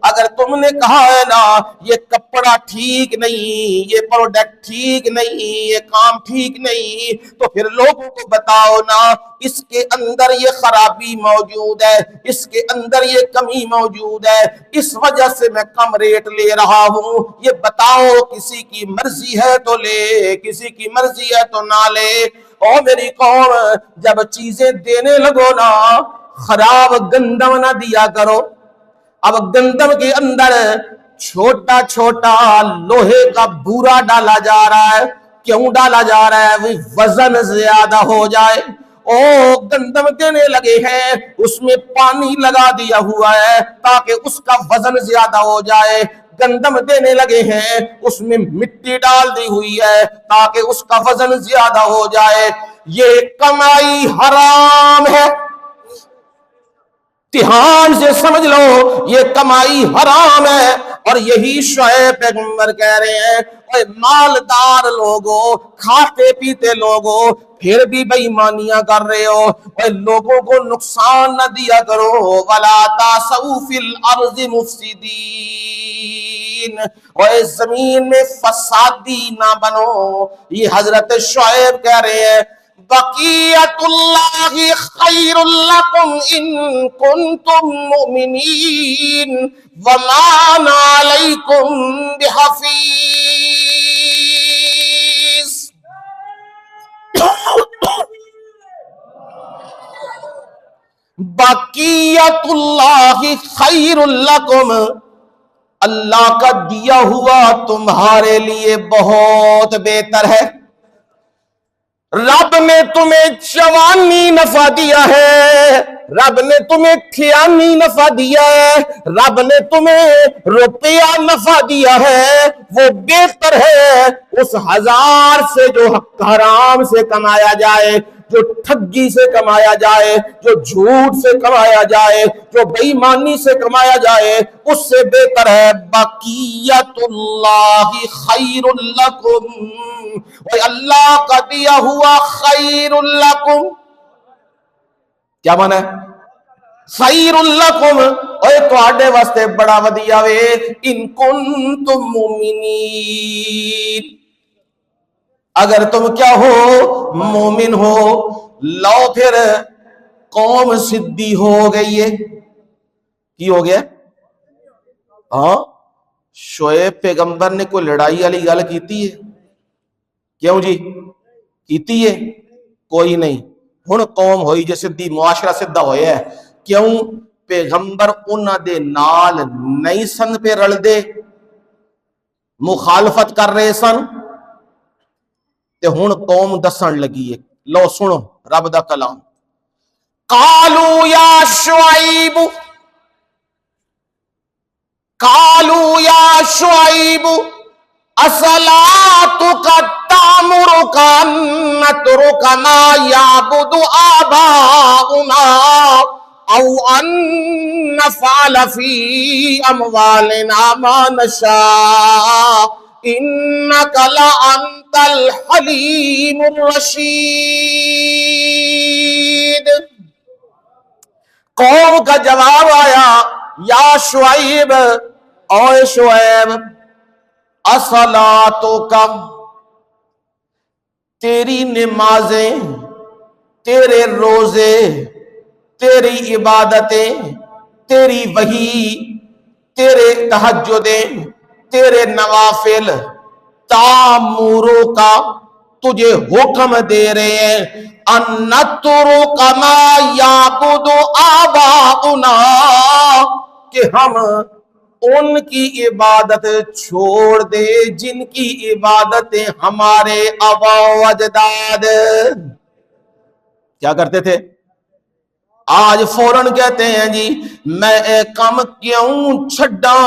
S1: اگر تم نے کہا ہے نا یہ کپڑا ٹھیک نہیں، یہ پروڈکٹ ٹھیک نہیں، یہ کام ٹھیک نہیں، تو پھر لوگوں کو بتاؤ نا اس کے اندر یہ خرابی موجود ہے، اس کے اندر یہ کمی موجود ہے، اس وجہ سے میں کم ریٹ لے رہا ہوں، یہ بتاؤ، کسی کی مرضی ہے تو لے، کسی کی مرضی ہے تو نہ لے۔ او میری قوم، جب چیزیں دینے لگو نا خراب گندم نہ دیا کرو۔ اب گندم کے اندر چھوٹا چھوٹا لوہے کا بورا ڈالا جا رہا ہے، کیوں ڈالا جا رہا ہے؟ وزن زیادہ ہو جائے۔ او گندم دینے لگے ہیں، اس میں پانی لگا دیا ہوا ہے تاکہ اس کا وزن زیادہ ہو جائے۔ گندم دینے لگے ہیں، اس میں مٹی ڈال دی ہوئی ہے تاکہ اس کا وزن زیادہ ہو جائے۔ یہ کمائی حرام ہے، دھیان سے سمجھ لو، یہ کمائی حرام ہے۔ اور یہی شعیب پیغمبر کہہ رہے ہیں اے مالدار لوگوں، کھاتے پیتے لوگوں، پھر بھی بے ایمانیاں کر رہے ہو، اے لوگوں کو نقصان نہ دیا کرو، وَلَا تَعْثَوْا فِي الْأَرْضِ مُفْسِدِينَ، اے زمین میں فسادی نہ بنو۔ یہ حضرت شعیب کہہ رہے ہیں بقیت اللہ خیر لکم ان کنتم مؤمنین وما انا علیکم بحفیظ۔ بقیت اللہ خیر لکم، اللہ کا دیا ہوا تمہارے لیے بہت بہتر ہے۔ رب نے تمہیں جوانی نفع دیا ہے، رب نے تمہیں کھیانی نفع دیا ہے، رب نے تمہیں روپیہ نفع دیا ہے، وہ بہتر ہے اس 1000 سے جو حرام سے کمایا جائے، جو ٹھگی سے کمایا جائے، جو جھوٹ سے کمایا جائے، جو بے ایمانی سے کمایا جائے، اس سے بہتر ہے بقیت اللہ خیر لکم، اور اللہ کا دیا ہوا خیر لکم، کیا مانا ہے؟ خیر لکم، اور تواڈے واسطے بڑا ودیا وے، ان کنتم مومنین، اگر تم کیا ہو؟ مومن ہو۔ لو پھر قوم صدی ہو گئی ہے، کی ہو گیا؟ ہاں، شعیب پیغمبر نے کوئی لڑائی والی گل کیتی ہے؟ کیوں جی کیتی ہے؟ کوئی نہیں۔ ہن قوم ہوئی جے سدھی، معاشرہ سدھا ہویا ہے، کیوں؟ پیغمبر انہاں دے نال نہیں سن پہ رل دے، مخالفت کر رہے سن، تے ہن قوم دسن لگی ہے۔ لو سنو رب دا کلام، قالوا یا شعیب، قالوا یا شعیب اصلاتک تأمرک ان نترک ما یعبد آباؤنا او ان نفعل فی اموالنا ما نشاء انک لانت الحلیم الرشید۔ قوم کا جواب آیا، یا شعیب، اے شعیب، اصلاتک، تیری نمازیں، تیرے روزے، تیری عبادتیں، تیری وحی، تیرے تہجدیں، تیرے نوافل، تاموروں کا تجھے حکم دے رہے ہیں ان نترک ما یعبد آباؤنا، کہ ہم ان کی عبادت چھوڑ دے جن کی عبادتیں ہمارے آبا و اجداد کیا کرتے تھے۔ آج فوراً کہتے ہیں جی میں اے کام کیوں چھڈا،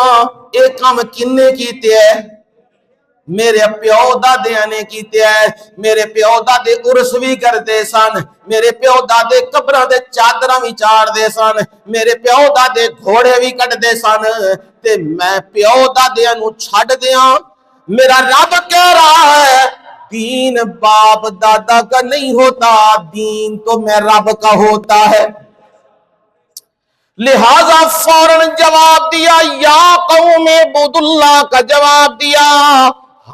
S1: اے کام کنے کیتے ہے، میرے پیو دادے نے کیتے ہے، میرے پیو دادے عرس بھی کرتے سن، میرے پیو دادے قبراں دے چادراں بھی چاڑ دے سن، میرے پیو دادے گھوڑے بھی کٹ دے سن، تے میں پیو دادے نو چھڈ دیاں۔ میرا رب کہہ رہا ہے دین باپ دادا کا نہیں ہوتا، دین تو میں رب کا ہوتا ہے۔ لہذا فوراً جواب دیا، یا قوم اعبدوا اللہ کا جواب دیا،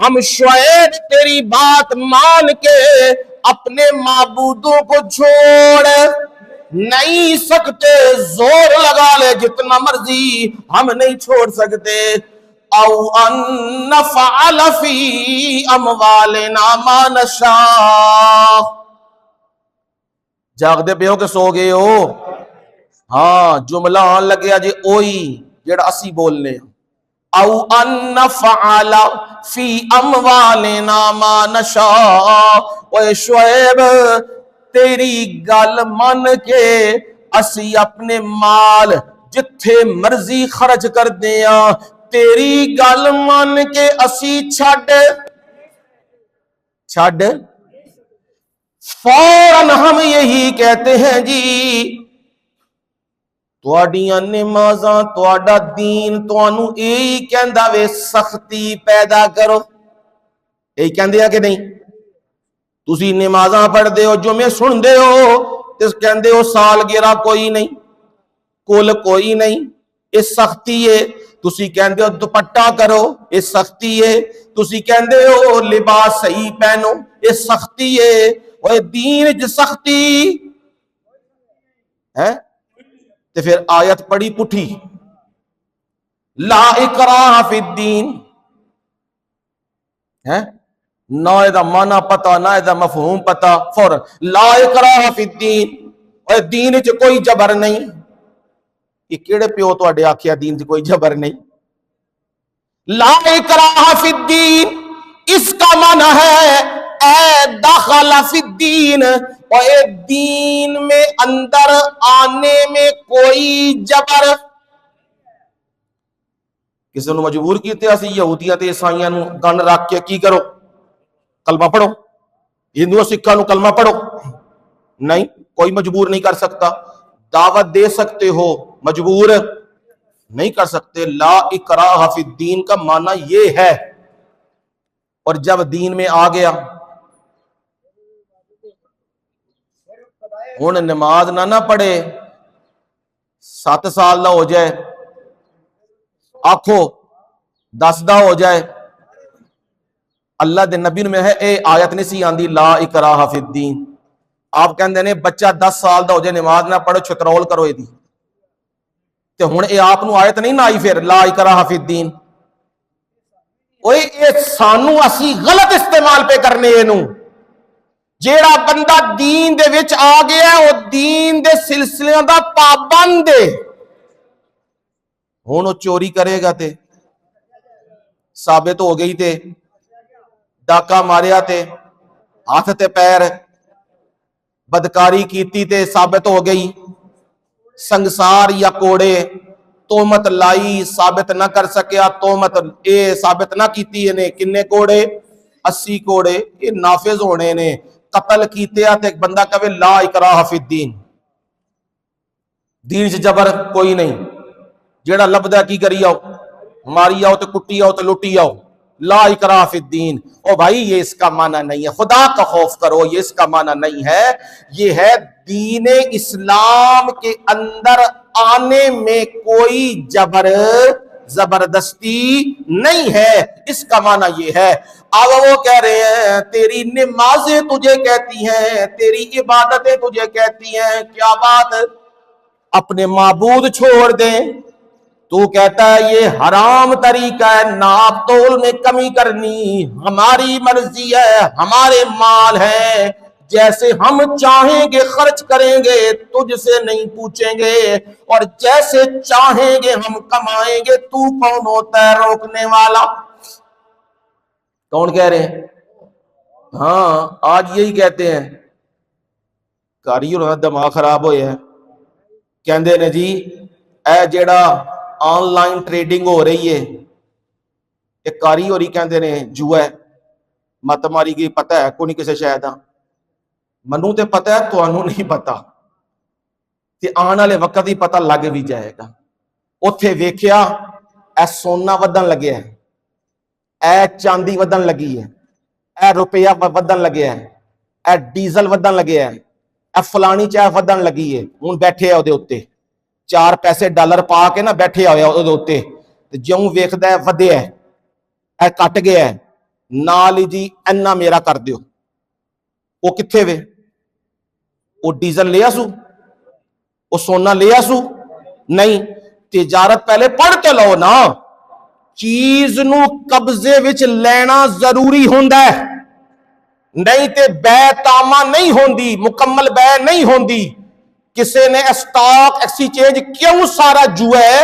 S1: ہم شعیب تیری بات مان کے اپنے معبودوں کو چھوڑ نہیں سکتے، زور لگا لے جتنا مرضی، ہم نہیں چھوڑ سکتے۔ او ان نفعل فی اموالنا ما نشاء، جاگ دے پیو کہ سو گئے ہو؟ ہاں جملہ آن لگیا جی اوئی جیڑا اسی بولنے ہیں، او ان نفعل فی اموالنا ما نشاء۔ اے شعیب تیری گل من کے اسی اپنے مال جتھے مرضی خرچ کر دیاں، تیری گل من کے اسی چھڈ فوراً ہم یہی کہتے ہیں جی تواڈیاں نمازاں، تواڈا دین تانوں یہی کہندا وے سختی پیدا کرو، یہی کہندے ہیں کہ نہیں؟ تسی نمازاں پڑھ دے ہو، جمعے سن دے ہو تے کہندے ہو سالگرہ کوئی نہیں، کل کوئی نہیں، یہ سختی ہے۔ تسی کہندے ہو دوپٹہ کرو، یہ سختی ہے۔ تسی کہندے ہو لباس صحیح پہنو، یہ سختی ہے۔ وہ دین جو سختی ہے تے پھر آیت پڑھی پٹھی، لا اکراہ فی الدین ہے، نہ ایدہ معنی پتا نہ ایدہ مفہوم پتا، فوراً لا اکراہ فی الدین، اور دین چ کوئی جبر نہیں۔ یہ کیڑے پیو تو اڈے آکھیا دین چ کوئی جبر نہیں؟ لا اکراہ فی الدین اس کا معنی ہے اے دخل فی الدین، اور اے دین میں اندر آنے میں کوئی جبر۔ کسی نے مجبور کیتے اسی یہودیاں تے عیسائیاں نو گن رکھ کے کی کرو، کلمہ پڑھو، ہندو سکھاں نو کلمہ پڑھو، نہیں، کوئی مجبور نہیں کر سکتا۔ دعوت دے سکتے ہو، مجبور نہیں کر سکتے۔ لا اکراہ فی الدین کا معنی یہ ہے۔ اور جب دین میں آ گیا ہن نماز نہ پڑھے، 7 سال دا ہو جائے، آکھو 10 دا ہو جائے، اللہ دے نبی میں ہے اے آیت نہیں سی آندی لا اکراہ فی الدین۔ آپ کہندے نے بچہ 10 سال دا ہو جائے نماز نہ پڑھو چھترول کرو دی، تے ہن اے آپ نو آیت نہیں نہ آئی پھر لا اکراہ فی الدین؟ اوے اے سانو اسی غلط استعمال پہ کرنے اینو۔ جیڑا بندہ دین دے وچ آ گیا ہے وہ دین دے سلسلے دا پابند ہے، ہن وہ چوری کرے گا تے ثابت ہو گئی، تے ڈاکہ ماریا تے ہاتھ تے پیر بدکاری کیتی تے ثابت ہو گئی، سنگسار یا کوڑے، تومت لائی ثابت نہ کر سکیا، تومت اے ثابت نہ کیتی نے، کنے کوڑے 80 کوڑے یہ نافذ ہونے نے، قتل کیتے تے ایک بندہ کہے لا اکراہ فی الدین، دین سے جبر کوئی نہیں، جیڑا لبدا کی کری آؤ، ماری آؤ تے کٹی آؤ تے لٹی آؤ، لا اکراہ فی الدین۔ او بھائی یہ اس کا معنی نہیں ہے، خدا کا خوف کرو، یہ اس کا معنی نہیں ہے، یہ ہے دین اسلام کے اندر آنے میں کوئی جبر زبردستی نہیں ہے، اس کا معنی یہ ہے۔ اب وہ کہہ رہے ہیں تیری نمازیں تجھے کہتی ہیں، تیری عبادتیں تجھے کہتی ہیں، کیا بات اپنے معبود چھوڑ دیں، تو کہتا ہے یہ حرام طریقہ ہے، ناپ تول میں کمی کرنی، ہماری مرضی ہے، ہمارے مال ہے، جیسے ہم چاہیں گے خرچ کریں گے، تجھ سے نہیں پوچھیں گے، اور جیسے چاہیں گے ہم کمائیں گے، تو کون ہوتا ہے روکنے والا؟ کون کہہ رہے ہیں؟ ہاں آج یہی کہتے ہیں، کاری اور دماغ خراب ہوئے ہیں، کہندے نے جی اے جیڑا آن لائن ٹریڈنگ ہو رہی ہے، ایک کاری ہو رہی کہندے نے جو ہے مت ماری گئی، پتہ ہے کو نہیں کسے شاید منو تے پتہ ہے تو انہوں نہیں پتا، تے آن والے وقت ہی پتہ لگ بھی جائے گا۔ اوتھے ویکھیا اے سونا ودن لگیا ہے، اے چاندی ودن لگی ہے، اے روپیہ ودن لگیا ہے، اے ڈیزل ودن لگیا ہے، اے فلانی چاہ ودن لگی ہے، ہن بیٹھے او دے اوتے 4 پیسے ڈالر پا کے نہ بیٹھے ہوئے او دے اوتے، تے جوں ویکھدا ہے ودیا ہے، اے کٹ گیا ہے، نال ہی جی اینا میرا کر دیو، او کتھے وے؟ او ڈیزل لیا سو، او سونا لیا سو نہیں، تجارت پہلے پڑھ کے لو نا، چیز نو قبضے وچ لینا ضروری ہوندا ہے، نہیں تے بے تاما نہیں ہوندی، مکمل بے نہیں ہوندی۔ کسے نے اسٹاک ایکسچینج کیوں سارا جو ہے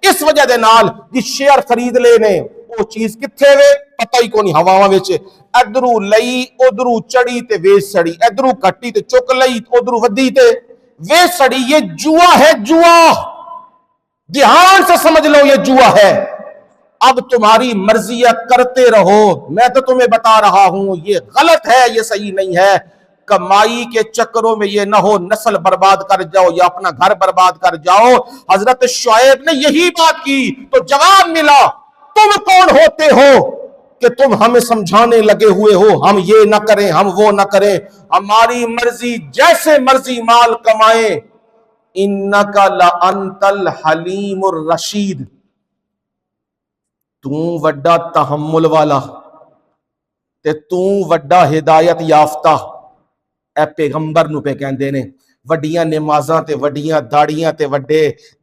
S1: اس وجہ دے نال جی شیئر خرید لینے، وہ چیز کتھے وے پتہ ہی کونی، ہواواں وچ ادھروں لئی ادھروں چڑی تے ویچ سڑی، ادھروں کٹی تے چک لئی ادھروں ودی تے ویچ سڑی، یہ جوا ہے، جوا دھیان سے سمجھ لو یہ جوا ہے۔ اب تمہاری مرضی کرتے رہو، میں تو تمہیں بتا رہا ہوں یہ غلط ہے، یہ صحیح نہیں ہے، کمائی کے چکروں میں یہ نہ ہو نسل برباد کر جاؤ یا اپنا گھر برباد کر جاؤ۔ حضرت شعیب نے یہی بات کی تو جواب ملا تم کون ہوتے ہو کہ تم ہمیں سمجھانے لگے ہوئے ہو ہم یہ نہ کریں ہم وہ نہ کریں، ہماری مرضی جیسے مرضی مال کمائیں۔ انکا لانت الحلیم الرشید، تو وڈا تحمل والا تے تو وڈا ہدایت یافتہ، اے پیغمبر نو پہ کہندے نے، وڈیاں نمازاں تے وڈیاں داڑیاں تے وڈے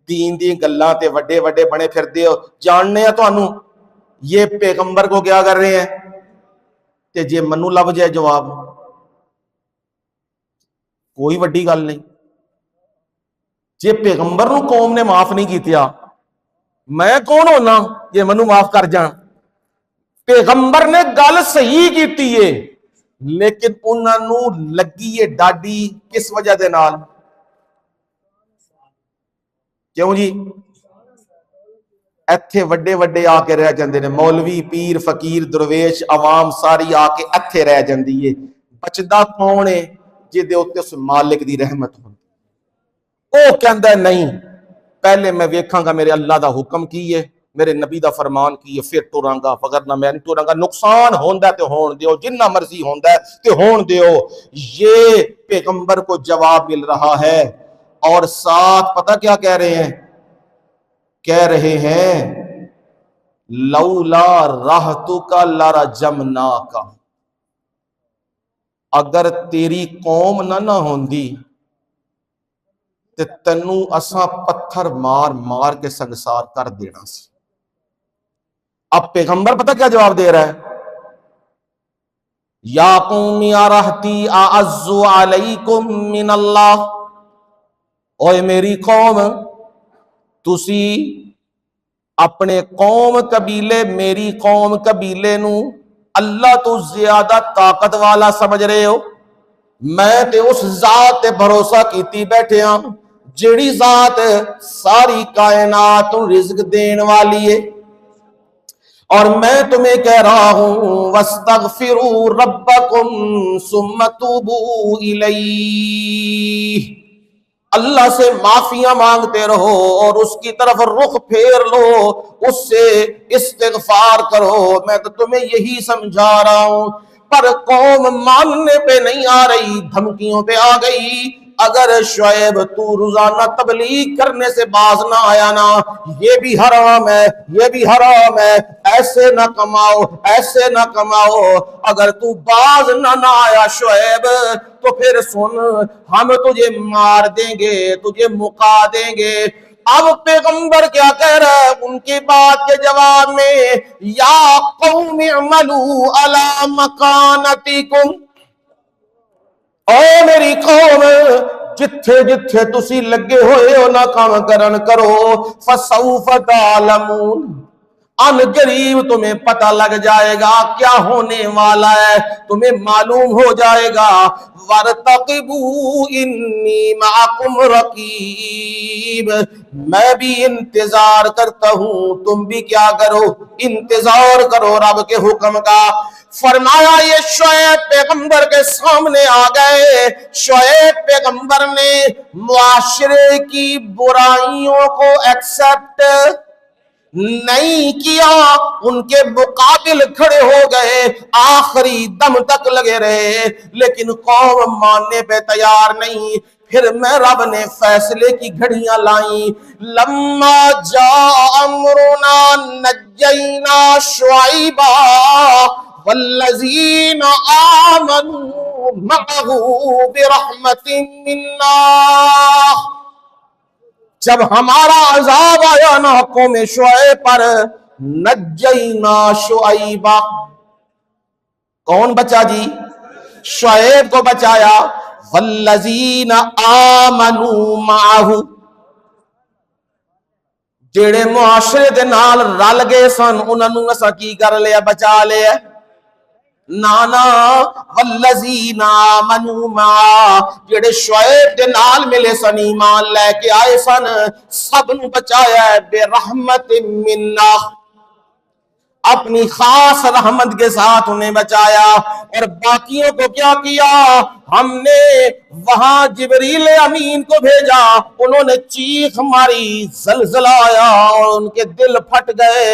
S1: دین دی گلاں تے وڈے وڈے بنے پھر دے ہو، جاننے ہیں تو انو یہ پیغمبر کو کیا کر رہے ہیں، تے جے منو لب جائے جواب کوئی وڈی گل نہیں، جے پیغمبر نو قوم نے معاف نہیں کیتیا میں کون ہونا یہ منو معاف کر جان؟ پیغمبر نے گل صحیح کیتی ہے لیکن انہاں نو لگی ہے ڈاڈی کس وجہ دے نال؟ کیوں جی؟ ایتھے وڈے وڈے آ کے رہ جاندے نے، مولوی پیر فقیر درویش عوام ساری آ کے ایتھے رہ جاندی ہے، بچدا کون ہے جے دے اوتے اس مالک دی رحمت ہو؟ او کہندا ہے نہیں پہلے میں ویکھاں گا میرے اللہ دا حکم کی ہے، میرے نبی دا فرمان کی ہے، پھر ٹراں گا، وگرنہ میں نہیں ٹراں گا، نقصان ہوندا ہے تے ہون دیو، جنہ مرضی ہوندا ہے تے ہون دیو۔ یہ پیغمبر کو جواب مل رہا ہے، اور ساتھ پتہ کیا کہہ رہے ہیں؟ کہہ رہے ہیں لولا رہتک لرجمناک، اگر تیری قوم نہ ہوندی تے تینوں اساں پتھر مار مار کے سنگسار کر دینا سی۔ اب پیغمبر پتہ کیا جواب دے رہا ہے؟ یا قوم یا رہتی اعز علیکم من اللہ، اوے میری قوم تسی اپنے قوم قبیلے میری قوم قبیلے نو اللہ تو زیادہ طاقت والا سمجھ رہے ہو؟ میں تے اس ذات تے بھروسہ کیتی بیٹھے ہاں جیڑی ذات ساری کائنات رزق دین والی ہے، اور میں تمہیں کہہ رہا ہوں وَاسْتَغْفِرُوا رَبَّكُمْ ثُمَّ تُوبُوا إِلَيْهِ، اللہ سے معافیاں مانگتے رہو اور اس کی طرف رخ پھیر لو، اس سے استغفار کرو، میں تو تمہیں یہی سمجھا رہا ہوں۔ پر قوم ماننے پہ نہیں آ رہی، دھمکیوں پہ آ گئی۔ اگر شعیب تو روزانہ تبلیغ کرنے سے باز نہ آیا نا، یہ بھی حرام ہے، یہ بھی حرام ہے، ایسے نہ کماؤ، ایسے نہ کماؤ، اگر تو باز نہ آیا شعیب تو پھر سن، ہم تجھے مار دیں گے، تجھے مکا دیں گے۔ اب پیغمبر کیا کہہ رہا ہے ان کی بات کے جواب میں؟ یا قوم اعملوا علی مکانتکم، او میری قوم جتھے جتھے تسی لگے ہوئے ہو نہ کام کرن کرو، فسوف تعلمون، ان قریب تمہیں پتہ لگ جائے گا کیا ہونے والا ہے، تمہیں معلوم ہو جائے گا۔ وَارْتَقِبُوا إِنِّي مَعَكُمْ رَقِيبٌ، میں بھی انتظار کرتا ہوں، تم بھی کیا کرو، انتظار کرو رب کے حکم کا۔ فرمایا یہ شعیب پیغمبر کے سامنے آ گئے، شعیب پیغمبر نے معاشرے کی برائیوں کو ایکسپٹ نہیں کیا، ان کے مقابل کھڑے ہو گئے، آخری دم تک لگے رہے، لیکن قوم ماننے پہ تیار نہیں۔ پھر میں رب نے فیصلے کی گھڑیاں لائیں، لما جاء امرنا نجینا شعیبا والذین آمنوا معه برحمت منا، جب ہمارا عذاب آیا نا قوم شعیب پر، نجینا شعیبا، کون بچا جی؟ شعیب کو بچایا، والذین آمنوا معه، جڑے معاشرے دے نال رل گئے سن انہاں نوں اساں کی کر لیا؟ بچا لیا۔ نانا والذین آمنوا معه، جڑے شعیب دے نال ملے سن، ایمان لے کے آئے سن، سب نوں بچایا ہے برحمت منا، اپنی خاص رحمت کے ساتھ انہیں بچایا۔ اور باقیوں کو کیا کیا؟ ہم نے وہاں جبریل امین کو بھیجا، انہوں نے چیخ ماری، زلزلہ آیا اور ان کے دل پھٹ گئے،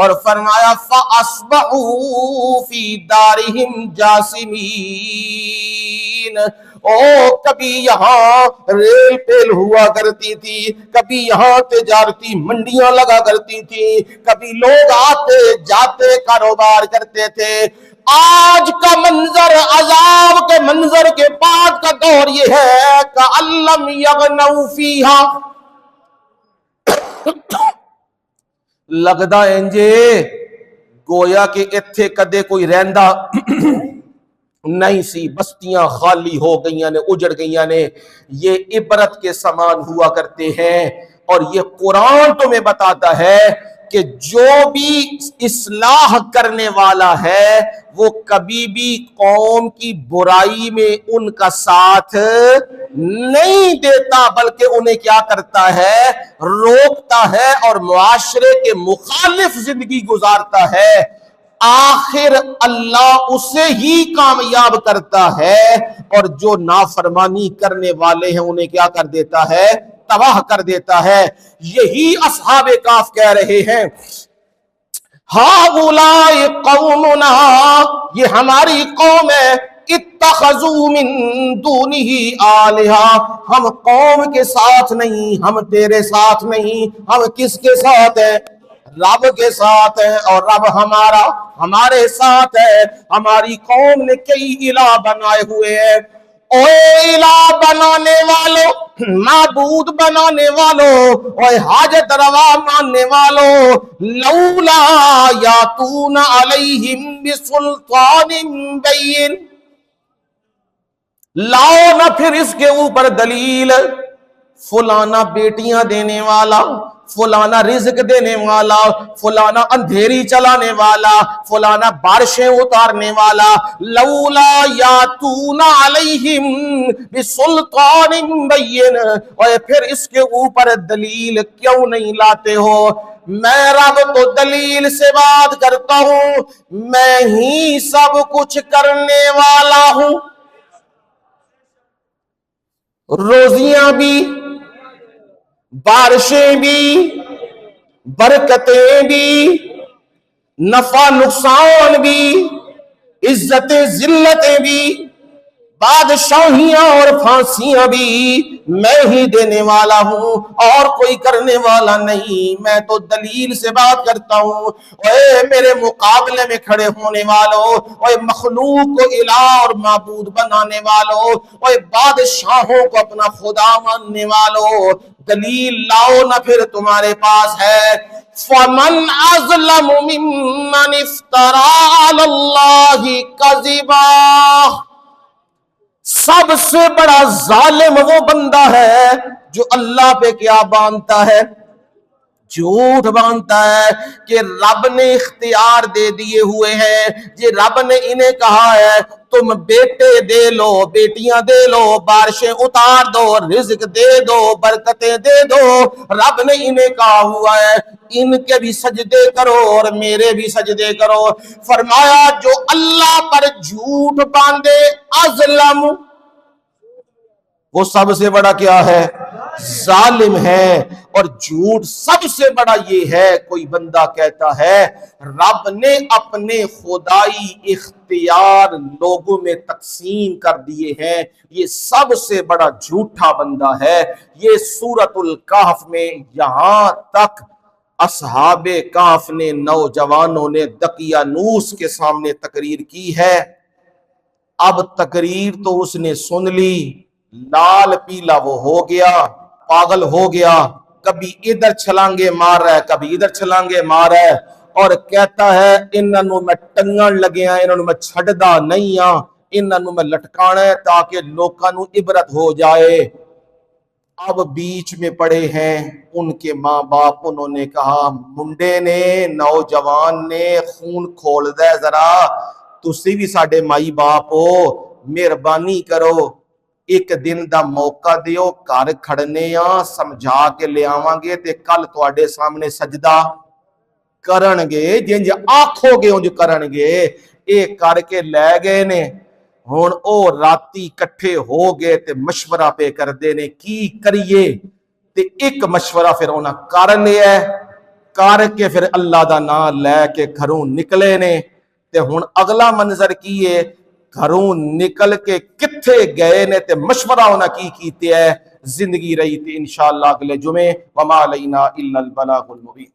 S1: اور فرمایا فَأَصْبَحُوا فِي دَارِهِمْ جَاثِمِينَ۔ او کبھی یہاں ریل پیل ہوا کرتی تھی، کبھی یہاں تجارتی منڈیاں لگا کرتی تھی، کبھی لوگ آتے جاتے کاروبار کرتے تھے۔ آج کا منظر عذاب کے منظر کے بعد کا دور یہ ہے کَأَلَّمْ يَغْنَوْا فِيهَا، لگدا انجے گویا کہ اتھے کدے کوئی رہندا نہیں سی، بستیاں خالی ہو گئیاں نے، اجڑ گئیاں نے۔ یہ عبرت کے سامان ہوا کرتے ہیں، اور یہ قرآن تمہیں بتاتا ہے کہ جو بھی اصلاح کرنے والا ہے وہ کبھی بھی قوم کی برائی میں ان کا ساتھ نہیں دیتا، بلکہ انہیں کیا کرتا ہے؟ روکتا ہے اور معاشرے کے مخالف زندگی گزارتا ہے۔ آخر اللہ اسے ہی کامیاب کرتا ہے، اور جو نافرمانی کرنے والے ہیں انہیں کیا کر دیتا ہے؟ تباہ کر دیتا ہے۔ یہی اصحاب کہف کہہ رہے ہیں ہؤلاء قومنا، یہ ہماری قوم ہے، اتخذوا من دونہ آلہہ، ہم قوم کے ساتھ نہیں، ہم تیرے ساتھ نہیں، ہم کس کے ساتھ ہیں؟ رب کے ساتھ ہے، اور رب ہمارے ساتھ ہے۔ ہماری قوم نے کئی الہ بنائے ہوئے ہیں۔ اوے الہ بنانے والوں، معبود بنانے والوں، اوے حاجت روا ماننے والوں، لولا یاتون علیہم بسلطان بین، لاؤ نہ پھر اس کے اوپر دلیل، فلانا بیٹیاں دینے والا، فلانا رزق دینے والا، فلانا اندھیری چلانے والا، فلانا بارشیں اتارنے والا، لولا یاتون علیہم بسلطان بین، اور پھر اس کے اوپر دلیل کیوں نہیں لاتے ہو؟ میں رب تو دلیل سے بات کرتا ہوں، میں ہی سب کچھ کرنے والا ہوں، روزیاں بھی، بارشیں بھی، برکتیں بھی، نفع نقصان بھی، عزتیں ذلتیں بھی، بادشاہیاں اور پھانسیاں بھی میں ہی دینے والا ہوں، اور کوئی کرنے والا نہیں۔ میں تو دلیل سے بات کرتا ہوں۔ اے میرے مقابلے میں کھڑے ہونے والوں، اے مخلوق کو الہ اور معبود بنانے والوں، اے بادشاہوں کو اپنا خدا ماننے والوں، دلیل لاؤ نہ، پھر تمہارے پاس ہے۔ فَمَنْ أَظْلَمُ مِمَّنِ افْتَرَىٰ عَلَى اللَّهِ كَذِبًا، سب سے بڑا ظالم وہ بندہ ہے جو اللہ پہ کیا باندھتا ہے؟ جھوٹ باندھتا ہے کہ رب نے اختیار دے دیے ہوئے ہیں، جی رب نے انہیں کہا ہے تم بیٹے دے لو، بیٹیاں دے لو، بارشیں اتار دو، رزق دے دو، برکتیں دے دو، رب نے انہیں کہا ہوا ہے ان کے بھی سجدے کرو اور میرے بھی سجدے کرو۔ فرمایا جو اللہ پر جھوٹ باندھے اظلم، وہ سب سے بڑا کیا ہے؟ ظالم ہے۔ اور جھوٹ سب سے بڑا یہ ہے، کوئی بندہ کہتا ہے رب نے اپنے خدائی اختیار لوگوں میں تقسیم کر دیے ہیں، یہ سب سے بڑا جھوٹا بندہ ہے۔ یہ سورۃ الکہف میں یہاں تک اصحاب کہف نے، نوجوانوں نے دقیانوس کے سامنے تقریر کی ہے۔ اب تقریر تو اس نے سن لی، لال پیلا وہ ہو گیا، پاگل ہو گیا، کبھی ادھر چھلانگے مار رہا ہے، کبھی ادھر چھلانگے مار رہا ہے، اور کہتا ہے انہوں میں ٹنگن لگے ہیں، انہوں میں چھڑدا نہیں ہاں، انہوں میں لٹکانا ہے تاکہ لوکاں عبرت ہو جائے۔ اب بیچ میں پڑے ہیں ان کے ماں باپ، انہوں نے کہا منڈے نے، نوجوان نے خون کھول دے ذرا، تسی بھی ساڈے مائی باپ ہو، مہربانی کرو، ایک دن دا موقع دیو، گھر کھڑنے سمجھا کے لے آواں گے تے کل تواڈے سامنے سجدہ کرنگے، جنج آکھو گے انج کرنگے۔ ایک کر کے لے گئے نے، ہون او راتی کٹھے ہو گئے تے مشورہ پہ کر دے نے کی کریے، تے ایک مشورہ پھر انہاں کر لیا ہے، کر کے پھر اللہ دا نام لے کے گھروں نکلے نے، تے ہون اگلا منظر کیے، گھروں نکل کے کتھے گئے نے تے مشورہ ہونا کی کیتے ہے، زندگی رہی تھی انشاءاللہ اگلے جمعے۔ وما علینا الا البلاغ المبین۔